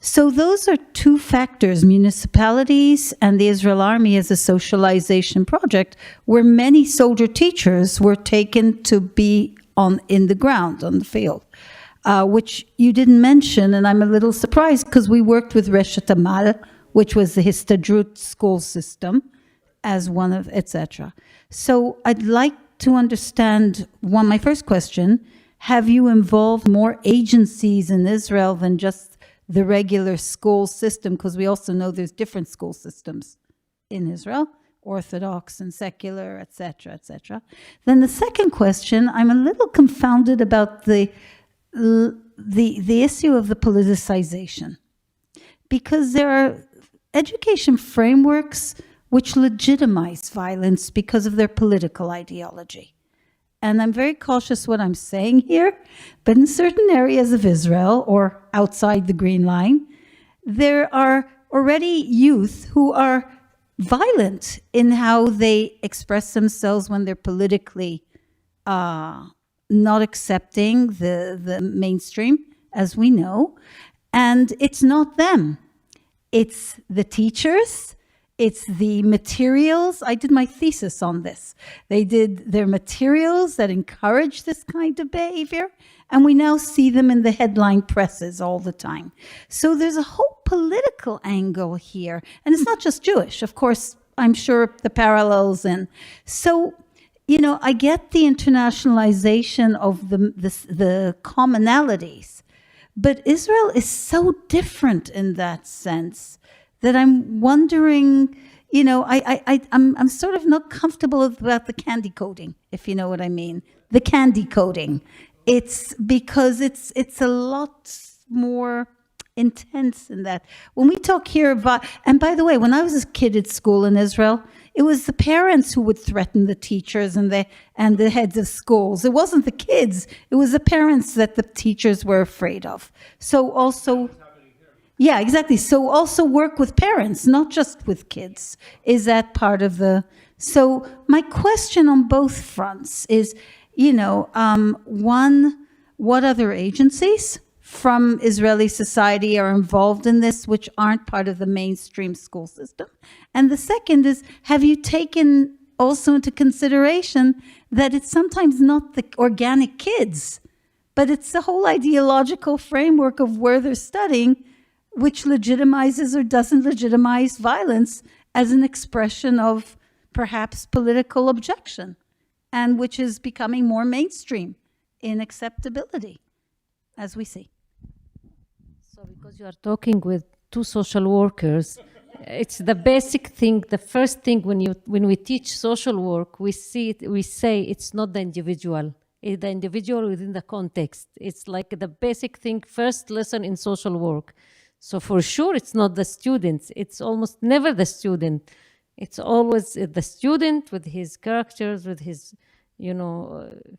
S5: So those are 2 factors, municipalities and the Israel Army as a socialization project, where many soldier teachers were taken to be in the ground, on the field, which you didn't mention, and I'm a little surprised because we worked with Reshet Amal, which was the Histadrut school system, as one of, etc. So I'd like to understand, my first question, have you involved more agencies in Israel than just the regular school system? Because we also know there's different school systems in Israel, Orthodox and secular, etc., etc. Then the second question, I'm a little confounded about the issue of the politicization, because there are education frameworks which legitimize violence because of their political ideology. And I'm very cautious what I'm saying here, but in certain areas of Israel or outside the Green Line, there are already youth who are violent in how they express themselves when they're politically not accepting the mainstream, as we know. And it's not them. It's the teachers. It's the materials. I did my thesis on this. They did their materials that encourage this kind of behavior, and we now see them in the headline presses all the time. So there's a whole political angle here. And it's not just Jewish. Of course, I'm sure the parallels. And so, I get the internationalization of the commonalities, but Israel is so different in that sense that I'm wondering, I'm sort of not comfortable about the candy coating, if you know what I mean. The candy coating. It's because it's a lot more intense than that. When we talk here about, and by the way, when I was a kid at school in Israel, it was the parents who would threaten the teachers and the heads of schools. It wasn't the kids. It was the parents that the teachers were afraid of. So also, yeah, exactly. So also work with parents, not just with kids. Is that part of the? So my question on both fronts is, one, what other agencies from Israeli society are involved in this, which aren't part of the mainstream school system? And the second is, have you taken also into consideration that it's sometimes not the organic kids, but it's the whole ideological framework of where they're studying, which legitimizes or doesn't legitimize violence as an expression of perhaps political objection, and which is becoming more mainstream in acceptability, as we see.
S2: So because you are talking with two social workers, it's the basic thing, the first thing when we teach social work, we say it's not the individual, it's the individual within the context. It's like the basic thing, first lesson in social work. So for sure, it's not the students. It's almost never the student. It's always the student with his characters, with his,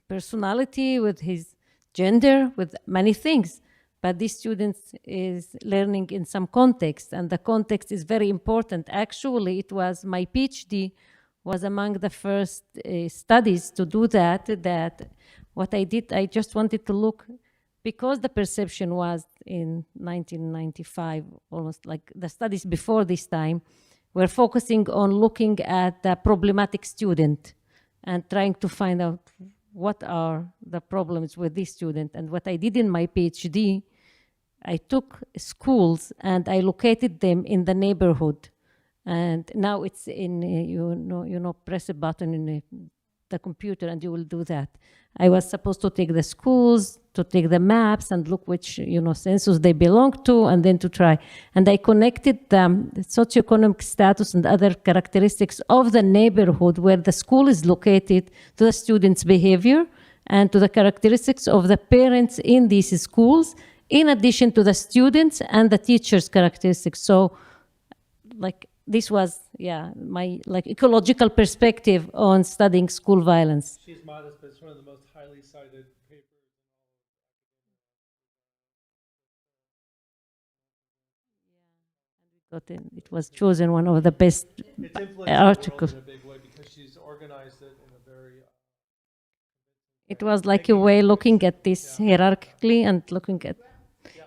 S2: personality, with his gender, with many things. But this student is learning in some context, and the context is very important. Actually, it was my PhD was among the first studies to do that. That what I did, I just wanted to look, because the perception was in 1995, almost like the studies before this time, we're focusing on looking at the problematic student and trying to find out what are the problems with this student. And what I did in my PhD, I took schools and I located them in the neighborhood. And now it's in, press a button in the computer and you will do that. I was supposed to take the schools, to take the maps and look which, census they belong to, and then to try. And I connected the socioeconomic status and other characteristics of the neighborhood where the school is located to the students' behavior and to the characteristics of the parents in these schools, in addition to the students and the teachers' characteristics. So, this was, my ecological perspective on studying school violence.
S3: She's modest, but it's one of the most highly cited papers.
S2: It was chosen one of the best
S3: It's influenced
S2: articles.
S3: the world in a big way because she's organized it in a very.
S2: It was like a way looking at this hierarchically and looking at,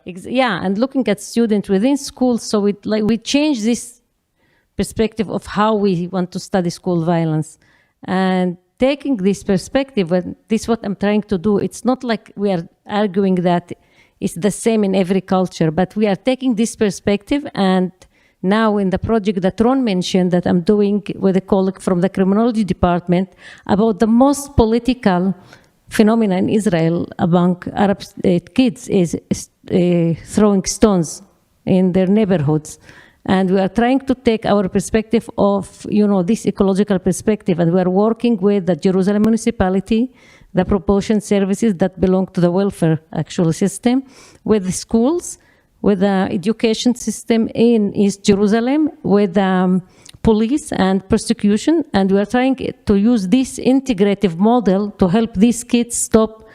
S2: and looking at students within schools. So we changed this perspective of how we want to study school violence, and taking this perspective, and this is what I'm trying to do. It's not like we are arguing that it's the same in every culture, but we are taking this perspective. And now in the project that Ron mentioned that I'm doing with a colleague from the criminology department about the most political phenomena in Israel among Arab kids is throwing stones in their neighborhoods. And we are trying to take our perspective of, this ecological perspective, and we are working with the Jerusalem municipality, the proportion services that belong to the welfare actual system, with the schools, with the education system in East Jerusalem, with police and prosecution, and we are trying to use this integrative model to help these kids stop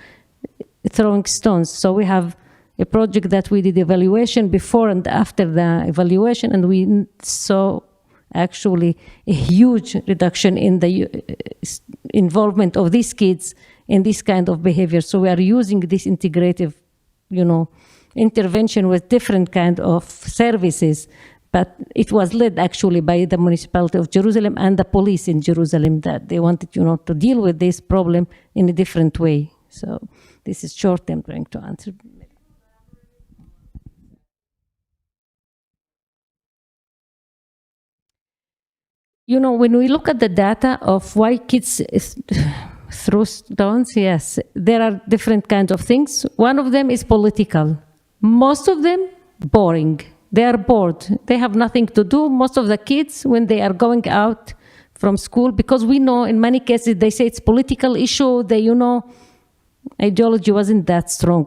S2: throwing stones. So we have a project that we did evaluation before and after the evaluation, and we saw actually a huge reduction in the involvement of these kids in this kind of behavior. So we are using this integrative, intervention with different kind of services, but it was led actually by the municipality of Jerusalem and the police in Jerusalem, that they wanted, to deal with this problem in a different way. So this is short I'm trying to answer. When we look at the data of why kids throw stones, yes, there are different kinds of things. One of them is political. Most of them, boring. They are bored. They have nothing to do. Most of the kids, when they are going out from school, because we know in many cases they say it's political issue, they, ideology wasn't that strong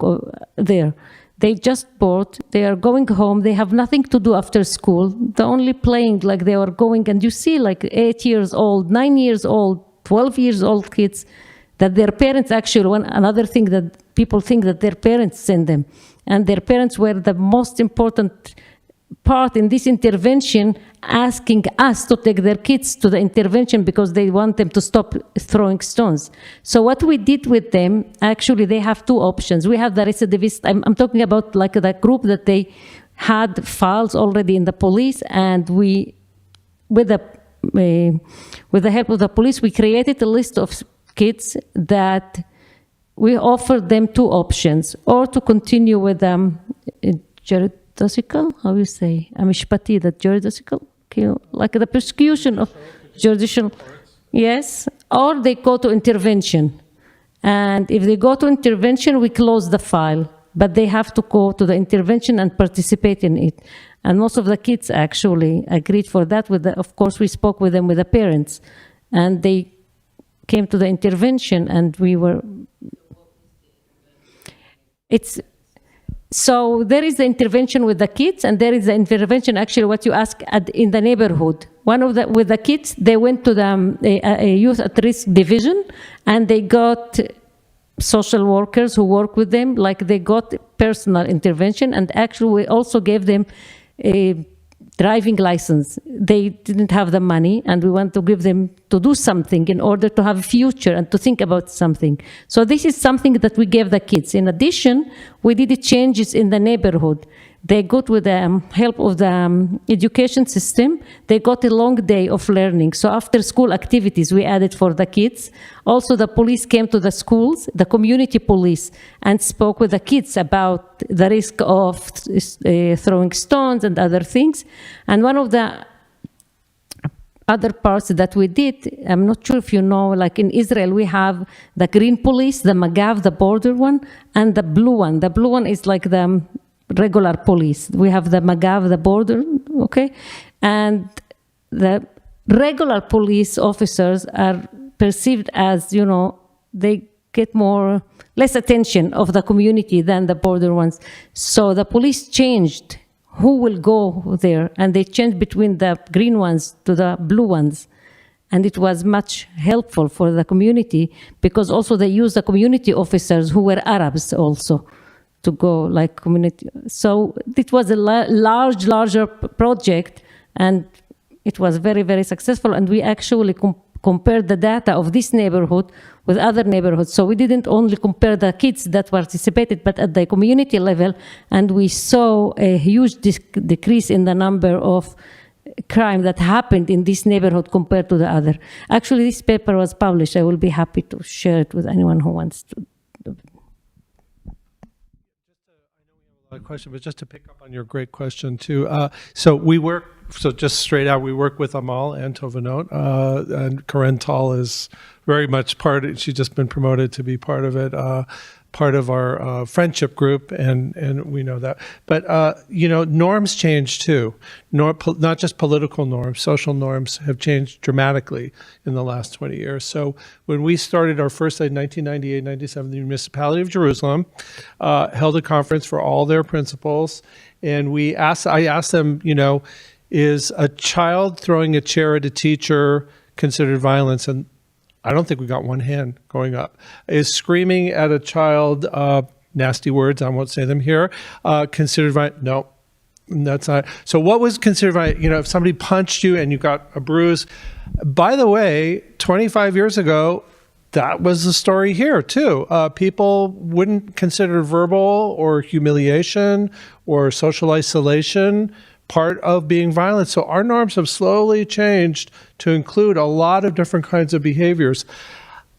S2: there. They just bought, they are going home, they have nothing to do after school. They're only playing like they are going, and you see like 8 years old, 9 years old, 12 years old kids, that their parents actually, another thing that people think that their parents send them. And their parents were the most important part in this intervention, asking us to take their kids to the intervention because they want them to stop throwing stones. So what we did with them, actually they have two options. We have the recidivist, I'm talking about like the group that they had files already in the police, and we, with the help of the police, we created a list of kids that we offered them two options, or to continue with juridical, how you say, המשפטי, that juridical, like the persecution of judicial, yes, or they go to intervention. And if they go to intervention, we close the file, but they have to go to the intervention and participate in it. And most of the kids actually agreed for that. Of course, we spoke with them, with the parents, and they came to the intervention, and we were, so there is the intervention with the kids, and there is the intervention, actually what you ask in the neighborhood. With the kids, they went to the youth at risk division, and they got social workers who work with them, like they got personal intervention, and actually we also gave them a driving license. They didn't have the money, and we want to give them to do something in order to have a future and to think about something. So this is something that we gave the kids. In addition, we did changes in the neighborhood. They got, with the help of the education system, they got a long day of learning. So after school activities we added for the kids. Also the police came to the schools, the community police, and spoke with the kids about the risk of throwing stones and other things. And one of the other parts that we did, I'm not sure if you know, like in Israel we have the green police, the Magav, the border one, and the blue one. The blue one is like the regular police. We have the Magav, the border, okay? And the regular police officers are perceived as, you know, they get less attention of the community than the border ones. So the police changed who will go there, and they changed between the green ones to the blue ones. And it was much helpful for the community, because also they used the community officers who were Arabs also to go like community. So it was a larger project, and it was very, very successful. And we actually compared the data of this neighborhood with other neighborhoods. So we didn't only compare the kids that participated, but at the community level, and we saw a huge decrease in the number of crime that happened in this neighborhood compared to the other. Actually, this paper was published. I will be happy to share it with anyone who wants to.
S3: Question, but just to pick up on your great question too. So just straight out, we work with Amal and Tovanot, and Karen Tal is very much she's just been promoted to be part of it, part of our friendship group, and we know that. But you know, norms change too. Not just political norms, social norms have changed dramatically in the last 20 years. So when we started our first in 1998-97, the municipality of Jerusalem held a conference for all their principals, and I asked them, you know, is a child throwing a chair at a teacher considered violence? And I don't think we got one hand going up. Is screaming at a child, nasty words, I won't say them here, considered violent? No, that's not. So what was considered violent? You know, if somebody punched you and you got a bruise. By the way, 25 years ago, that was the story here too. People wouldn't consider verbal or humiliation or social isolation part of being violent. So our norms have slowly changed to include a lot of different kinds of behaviors.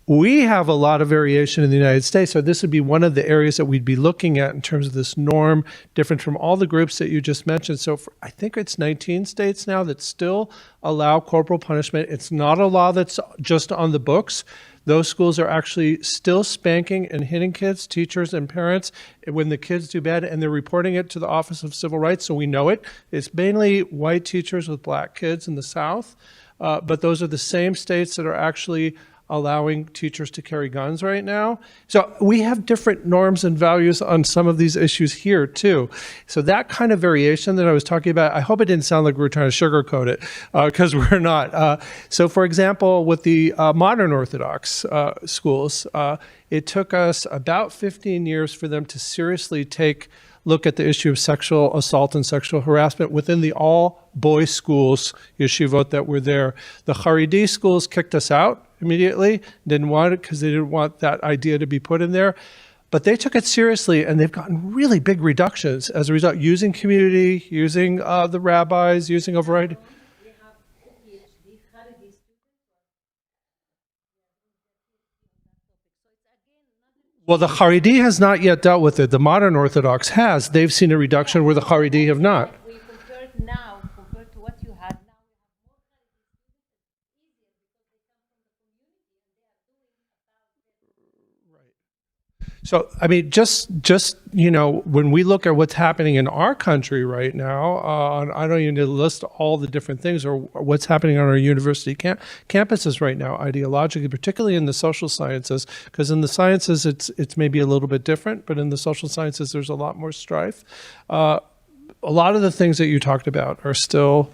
S3: We have a lot of variation in the United States, so this would be one of the areas that we'd be looking at in terms of this norm, different from all the groups that you just mentioned. So I think it's 19 states now that still allow corporal punishment. It's not a law that's just on the books. Those schools are actually still spanking and hitting kids, teachers, and parents when the kids do bad, and they're reporting it to the Office of Civil Rights, so we know it. It's mainly white teachers with black kids in the South, but those are the same states that are actually allowing teachers to carry guns right now. So we have different norms and values on some of these issues here too. So that kind of variation that I was talking about, I hope it didn't sound like we were trying to sugarcoat it, because we're not. So for example, with the modern Orthodox schools, it took us about 15 years for them to seriously look at the issue of sexual assault and sexual harassment within the all-boys schools, yeshivot, that were there. The Haredi schools kicked us out immediately, didn't want it because they didn't want that idea to be put in there. But they took it seriously, and they've gotten really big reductions as a result, using community, using the rabbis, using a variety. Well, the Haredi has not yet dealt with it. The modern Orthodox has. They've seen a reduction where the Haredi have not.
S2: We compared now, compared to what you had now.
S3: So, I mean, just when we look at what's happening in our country right now, I don't even need to list all the different things or what's happening on our university campuses right now, ideologically, particularly in the social sciences, because in the sciences it's maybe a little bit different, but in the social sciences there's a lot more strife. A lot of the things that you talked about are still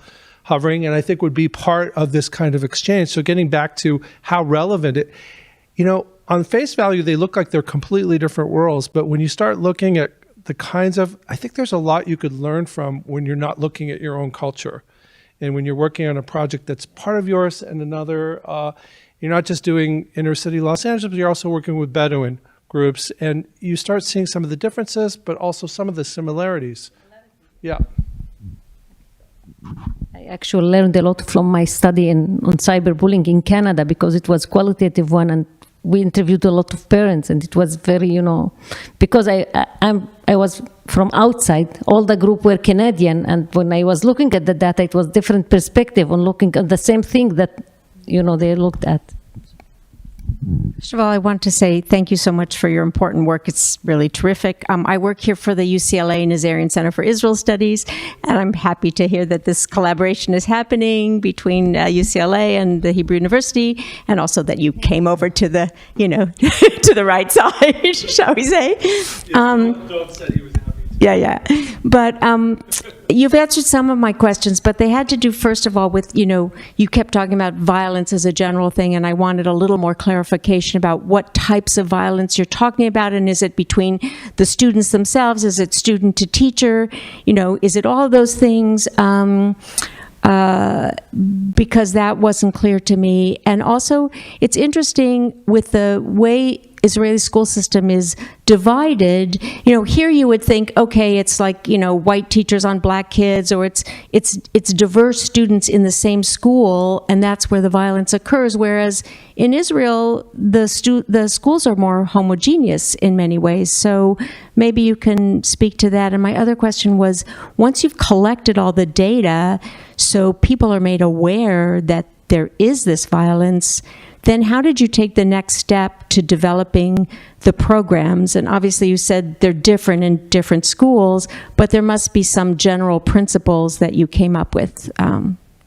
S3: hovering, and I think would be part of this kind of exchange. So getting back to how relevant it, on face value, they look like they're completely different worlds. But when you start looking at the kinds of, I think there's a lot you could learn from when you're not looking at your own culture. And when you're working on a project that's part of yours and another, you're not just doing inner city Los Angeles, but you're also working with Bedouin groups. And you start seeing some of the differences, but also some of the similarities. Yeah.
S2: I actually learned a lot from my study on cyberbullying in Canada, because it was qualitative one, and we interviewed a lot of parents, and it was very, because I was from outside, all the group were Canadian, and when I was looking at the data, it was different perspective on looking at the same thing that, they looked at.
S1: First of all, I want to say thank you so much for your important work. It's really terrific. I work here for the UCLA Nazarian Center for Israel Studies, and I'm happy to hear that this collaboration is happening between UCLA and the Hebrew University, and also that you came over to the, to the right side, shall we say.
S3: Don't say he was happy.
S1: Yeah. But you've answered some of my questions, but they had to do, first of all, with, you kept talking about violence as a general thing, and I wanted a little more clarification about what types of violence you're talking about, and is it between the students themselves? Is it student to teacher? Is it all of those things? Because that wasn't clear to me. And also, it's interesting with the way Israeli school system is divided. Here you would think, okay, it's like, white teachers on black kids, or it's diverse students in the same school, and that's where the violence occurs. Whereas in Israel, the schools are more homogeneous in many ways. So maybe you can speak to that. And my other question was, once you've collected all the data, so people are made aware that there is this violence, then how did you take the next step to developing the programs? And obviously you said they're different in different schools, but there must be some general principles that you came up with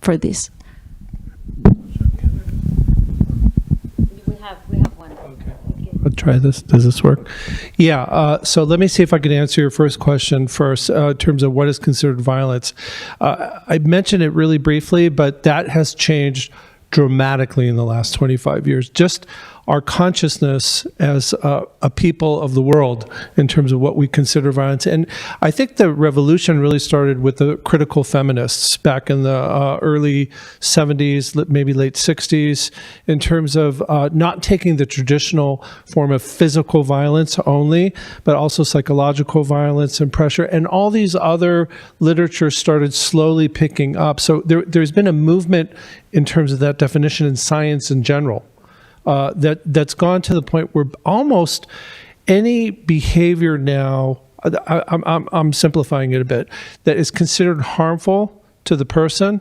S1: for this.
S2: We have one.
S3: Okay. I'll try this. Does this work? Yeah. So let me see if I can answer your first question first, in terms of what is considered violence. I mentioned it really briefly, but that has changed dramatically in the last 25 years. Just our consciousness as a people of the world in terms of what we consider violence. And I think the revolution really started with the critical feminists back in the early 70s, maybe late 60s, in terms of not taking the traditional form of physical violence only, but also psychological violence and pressure. And all these other literature started slowly picking up. So there's been a movement in terms of that definition in science in general. That's gone to the point where almost any behavior now, I'm simplifying it a bit, that is considered harmful to the person,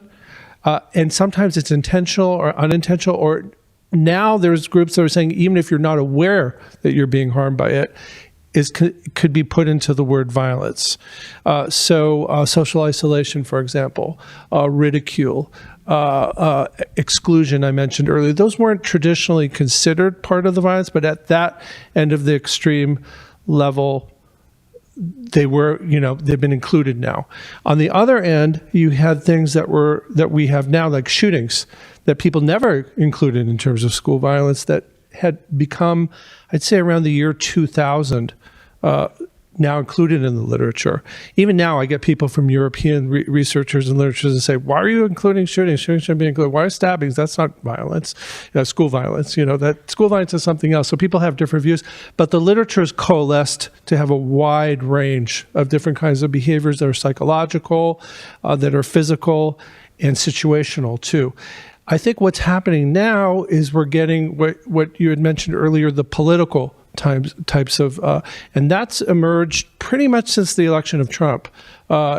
S3: and sometimes it's intentional or unintentional, or now there's groups that are saying even if you're not aware that you're being harmed by it, could be put into the word violence. So social isolation, for example, ridicule, exclusion I mentioned earlier. Those weren't traditionally considered part of the violence, but at that end of the extreme level, they were, they've been included now. On the other end, you had things that we have now, like shootings, that people never included in terms of school violence, that had become, I'd say around the year 2000, now included in the literature. Even now, I get people from European researchers and literatures that say, why are you including shootings? Shootings shouldn't be included. Why are stabbings? That's not violence. School violence, that school violence is something else. So people have different views, but the literature is coalesced to have a wide range of different kinds of behaviors that are psychological, that are physical, and situational too. I think what's happening now is we're getting what you had mentioned earlier, the political types of, and that's emerged pretty much since the election of Trump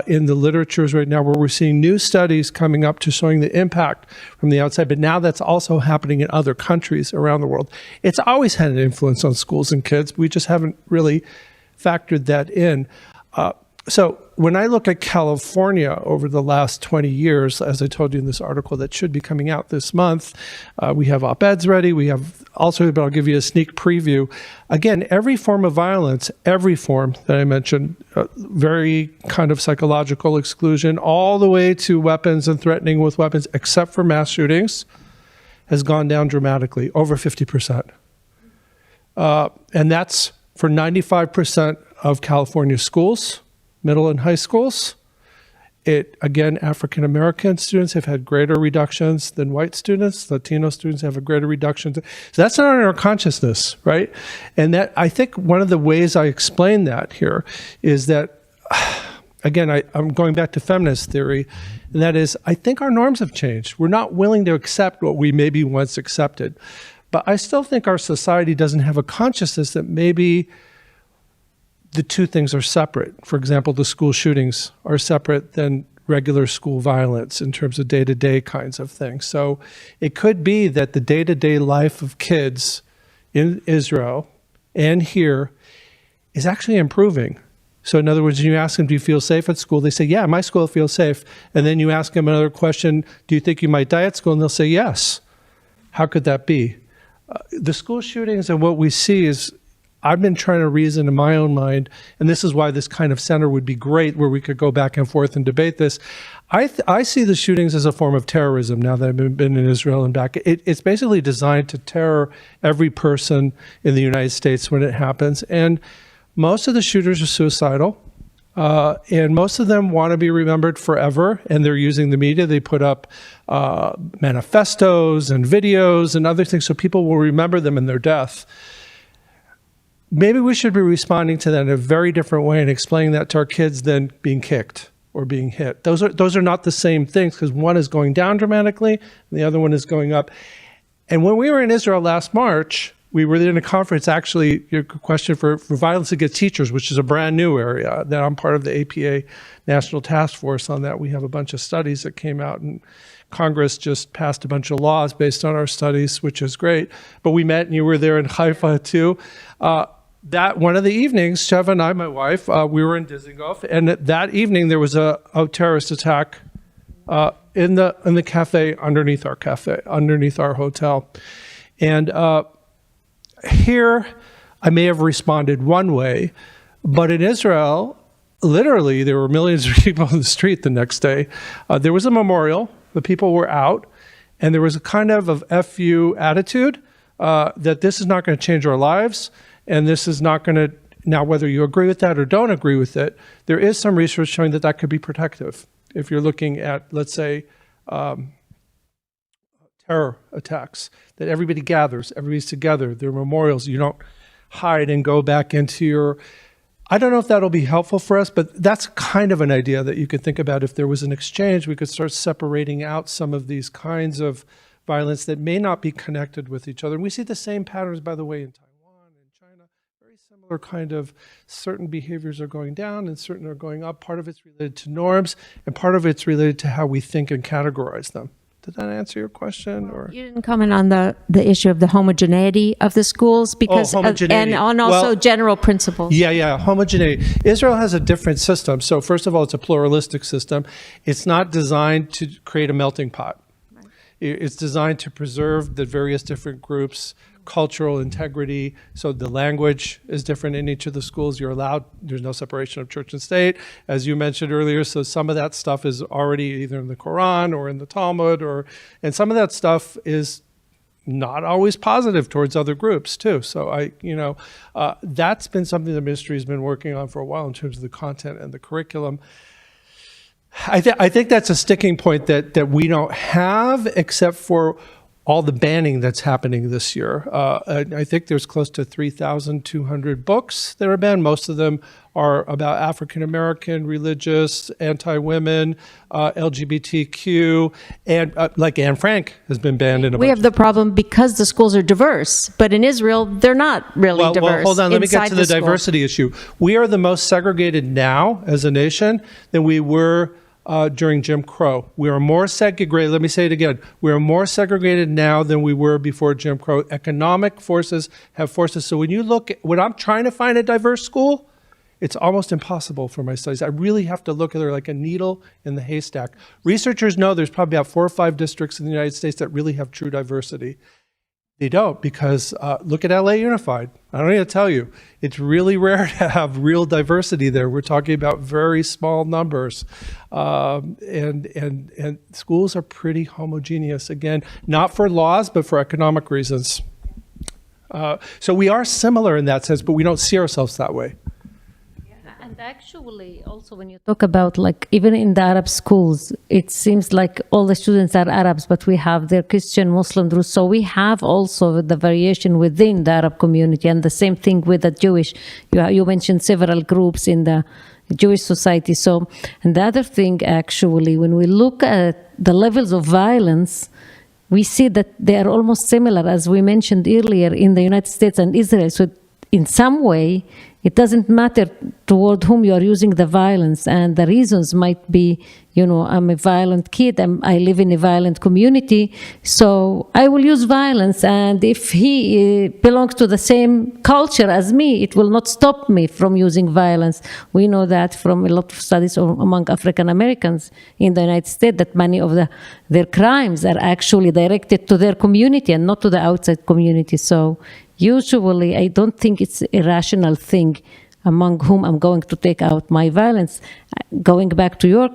S3: in the literatures right now, where we're seeing new studies coming up to showing the impact from the outside, but now that's also happening in other countries around the world. It's always had an influence on schools and kids. We just haven't really factored that in. So when I look at California over the last 20 years, as I told you in this article that should be coming out this month, we have op-eds ready. We have also, but I'll give you a sneak preview. Again, every form of violence, every form that I mentioned, very kind of psychological exclusion, all the way to weapons and threatening with weapons, except for mass shootings, has gone down dramatically, over 50%. And that's for 95% of California schools, middle and high schools. Again, African-American students have had greater reductions than white students. Latino students have a greater reduction. So that's not in our consciousness, right? And that, I think one of the ways I explain that here is that, again, I'm going back to feminist theory, and that is, I think our norms have changed. We're not willing to accept what we maybe once accepted. But I still think our society doesn't have a consciousness that maybe the two things are separate. For example, the school shootings are separate than regular school violence in terms of day-to-day kinds of things. So it could be that the day-to-day life of kids in Israel and here is actually improving. So in other words, you ask them, do you feel safe at school? They say, yeah, my school feels safe. And then you ask them another question, do you think you might die at school? And they'll say, yes. How could that be? The school shootings and what we see is, I've been trying to reason in my own mind, and this is why this kind of center would be great, where we could go back and forth and debate this. I see the shootings as a form of terrorism now that I've been in Israel and back. It's basically designed to terror every person in the United States when it happens. And most of the shooters are suicidal, and most of them want to be remembered forever, and they're using the media. They put up manifestos and videos and other things so people will remember them in their death. Maybe we should be responding to that in a very different way and explaining that to our kids than being kicked or being hit. Those are not the same things, because one is going down dramatically and the other one is going up. And when we were in Israel last March, we were in a conference, actually, your question for violence against teachers, which is a brand new area that I'm part of the APA National Task Force on that. We have a bunch of studies that came out, and Congress just passed a bunch of laws based on our studies, which is great. But we met, and you were there in Haifa too. That one of the evenings, Sheva and I, my wife, we were in Dizengoff, and that evening there was a terrorist attack in the cafe underneath our hotel. And here, I may have responded one way, but in Israel, literally, there were millions of people on the street the next day. There was a memorial, the people were out, and there was a kind of FU attitude that this is not going to change our lives. And this is not going to, now whether you agree with that or don't agree with it, there is some research showing that that could be protective. If you're looking at, let's say, terror attacks, that everybody gathers, everybody's together, there are memorials, you don't hide and go back into your, I don't know if that'll be helpful for us, but that's kind of an idea that you could think about. If there was an exchange, we could start separating out some of these kinds of violence that may not be connected with each other. And we see the same patterns, by the way, in Taiwan and China. Very similar kind of, certain behaviors are going down and certain are going up. Part of it's related to norms, and part of it's related to how we think and categorize them. Did that answer your question? Or
S6: you didn't comment on the issue of the homogeneity of the schools, because
S3: homogeneity.
S6: and also general principles.
S3: Yeah, homogeneity. Israel has a different system. So first of all, it's a pluralistic system. It's not designed to create a melting pot. It's designed to preserve the various different groups' cultural integrity. So the language is different in each of the schools. You're allowed, there's no separation of church and state, as you mentioned earlier. So some of that stuff is already either in the Quran or in the Talmud, and some of that stuff is not always positive towards other groups too. So that's been something the ministry has been working on for a while in terms of the content and the curriculum. I think that's a sticking point that we don't have, except for all the banning that's happening this year. I think there's close to 3,200 books that are banned. Most of them are about African-American, religious, anti-women, LGBTQ, and like Anne Frank has been banned in a
S6: We
S3: bunch
S6: have the problem because the schools are diverse, but in Israel, they're not really diverse.
S3: Well, hold on. Let me get
S6: inside
S3: to the
S6: school.
S3: diversity issue. We are the most segregated now as a nation than we were during Jim Crow. We are more segregated. Let me say it again. We are more segregated now than we were before Jim Crow. Economic forces have forced us. So when I'm trying to find a diverse school, it's almost impossible for my studies. I really have to look at it like a needle in the haystack. Researchers know there's probably about 4 or 5 districts in the United States that really have true diversity. They don't, because look at LA Unified. I don't need to tell you, it's really rare to have real diversity there. We're talking about very small numbers, and schools are pretty homogeneous. Again, not for laws, but for economic reasons. So we are similar in that sense, but we don't see ourselves that way.
S2: And actually, also when you talk about, like, even in the Arab schools, it seems like all the students are Arabs, but we have their Christian, Muslim, Druze. So we have also the variation within the Arab community, and the same thing with the Jewish. You mentioned several groups in the Jewish society. So, and the other thing, actually, when we look at the levels of violence, we see that they are almost similar, as we mentioned earlier, in the United States and Israel. So in some way, it doesn't matter toward whom you are using the violence, and the reasons might be, I'm a violent kid, I live in a violent community, so I will use violence, and if he belongs to the same culture as me, it will not stop me from using violence. We know that from a lot of studies among African Americans in the United States, that many of their crimes are actually directed to their community and not to the outside community. So usually, I don't think it's a rational thing among whom I'm going to take out my violence. Going back to your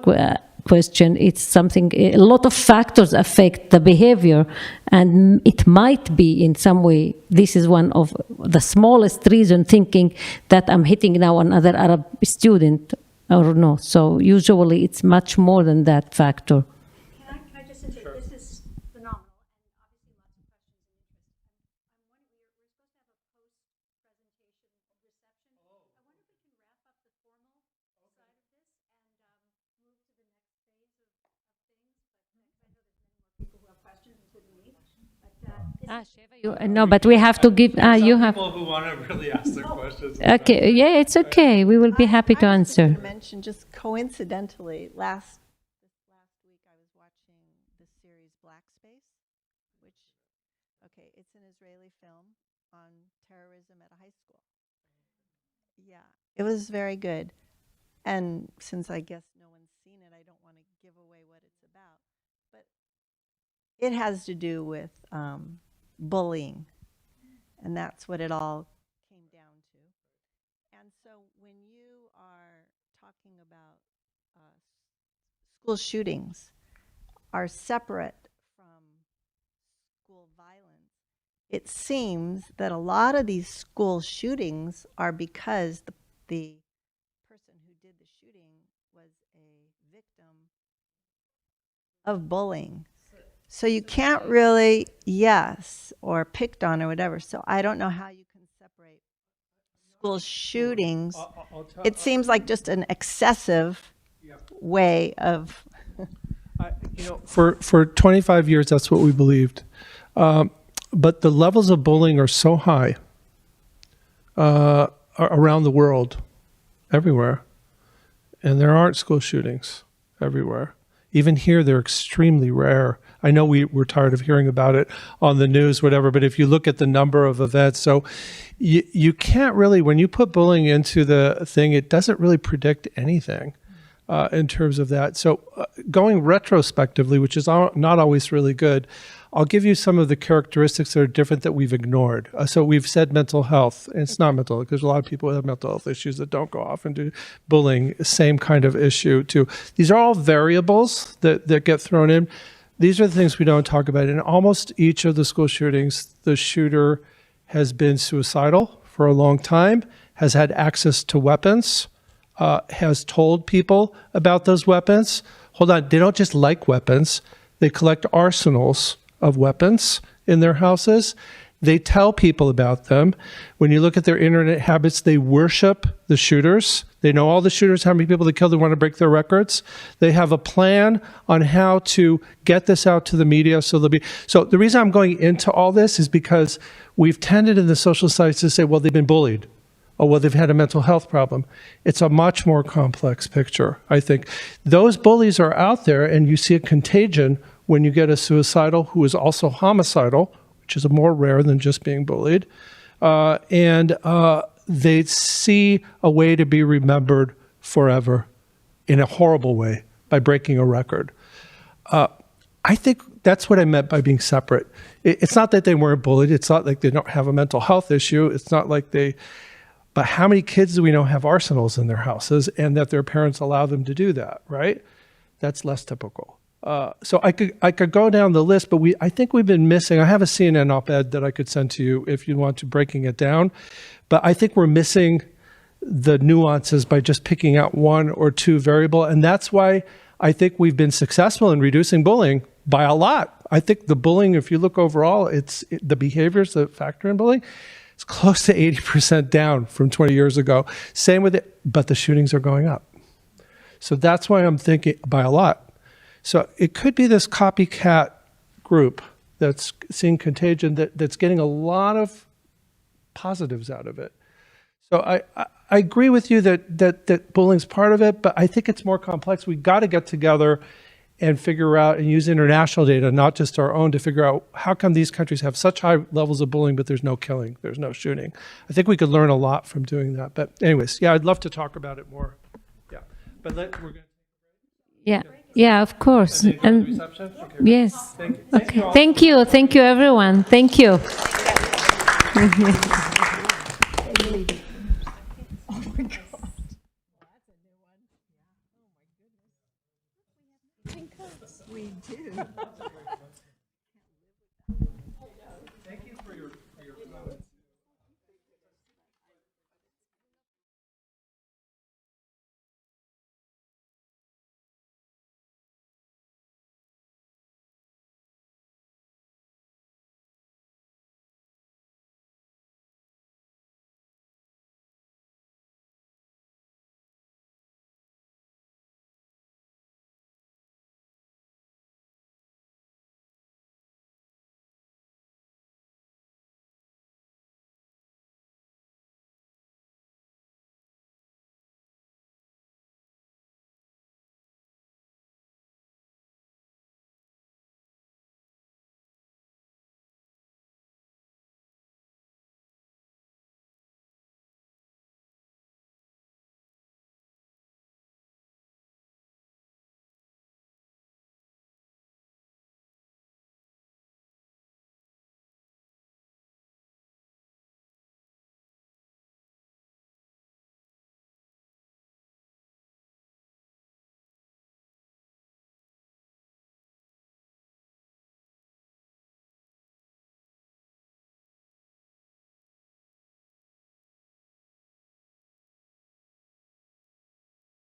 S2: question, it's something, a lot of factors affect the behavior, and it might be in some way, this is one of the smallest reason, thinking that I'm hitting now another Arab student or no. So usually it's much more than that factor.
S1: Can I just say, this is phenomenal.
S2: No, but we have to give, you have.
S3: People who want to really ask their questions.
S2: Okay, yeah, it's okay. We will be happy to answer.
S7: I was just going to mention, just coincidentally, last week I was watching the series Black Space, which, it's an Israeli film on terrorism at a high school. Yeah, it was very good. And since I guess no one's seen it, I don't want to give away what it's about. But it has to do with bullying, and that's what it all came down to. And so when you are talking about school shootings are separate from school violence, it seems that a lot of these school shootings are because the person who did the shooting was a victim of bullying. So you can't really, or picked on or whatever. So I don't know how you can separate school shootings. It seems like just an excessive way of.
S3: For 25 years, that's what we believed. But the levels of bullying are so high around the world, everywhere. And there aren't school shootings everywhere. Even here, they're extremely rare. I know we're tired of hearing about it on the news, whatever, but if you look at the number of events, so you can't really, when you put bullying into the thing, it doesn't really predict anything. in terms of that. So going retrospectively, which is not always really good, I'll give you some of the characteristics that are different that we've ignored. So we've said mental health, and it's not mental health, because a lot of people have mental health issues that don't go off and do bullying, same kind of issue too. These are all variables that get thrown in. These are the things we don't talk about. In almost each of the school shootings, the shooter has been suicidal for a long time, has had access to weapons, has told people about those weapons. Hold on, they don't just like weapons, they collect arsenals of weapons in their houses. They tell people about them. When you look at their internet habits, they worship the shooters. They know all the shooters, how many people they killed, they want to break their records. They have a plan on how to get this out to the media. So the reason I'm going into all this is because we've tended in the social science to say, well, they've been bullied. Oh, well, they've had a mental health problem. It's a much more complex picture, I think. Those bullies are out there, and you see a contagion when you get a suicidal who is also homicidal, which is more rare than just being bullied, and they see a way to be remembered forever in a horrible way by breaking a record. I think that's what I meant by being separate. It's not that they weren't bullied. It's not like they don't have a mental health issue. It's not like but how many kids do we know have arsenals in their houses and that their parents allow them to do that, right? That's less typical. So I could go down the list, but I think we've been missing. I have a CNN op-ed that I could send to you if you want to, breaking it down. But I think we're missing the nuances by just picking out one or two variable. And that's why I think we've been successful in reducing bullying by a lot. I think the bullying, if you look overall, the behaviors that factor in bullying, it's close to 80% down from 20 years ago. Same with it, but the shootings are going up. So that's why I'm thinking by a lot. So it could be this copycat group that's seeing contagion that's getting a lot of positives out of it. So I agree with you that bullying's part of it, but I think it's more complex. We've got to get together and figure out and use international data, not just our own, to figure out how come these countries have such high levels of bullying, but there's no killing, there's no shooting. I think we could learn a lot from doing that. But anyways, yeah, I'd love to talk about it more. Yeah, but we're going to.
S2: Yeah, of course. And
S3: reception? Okay.
S2: yes.
S3: Thank you.
S2: Okay. Thank you, everyone. Thank you.
S7: We do.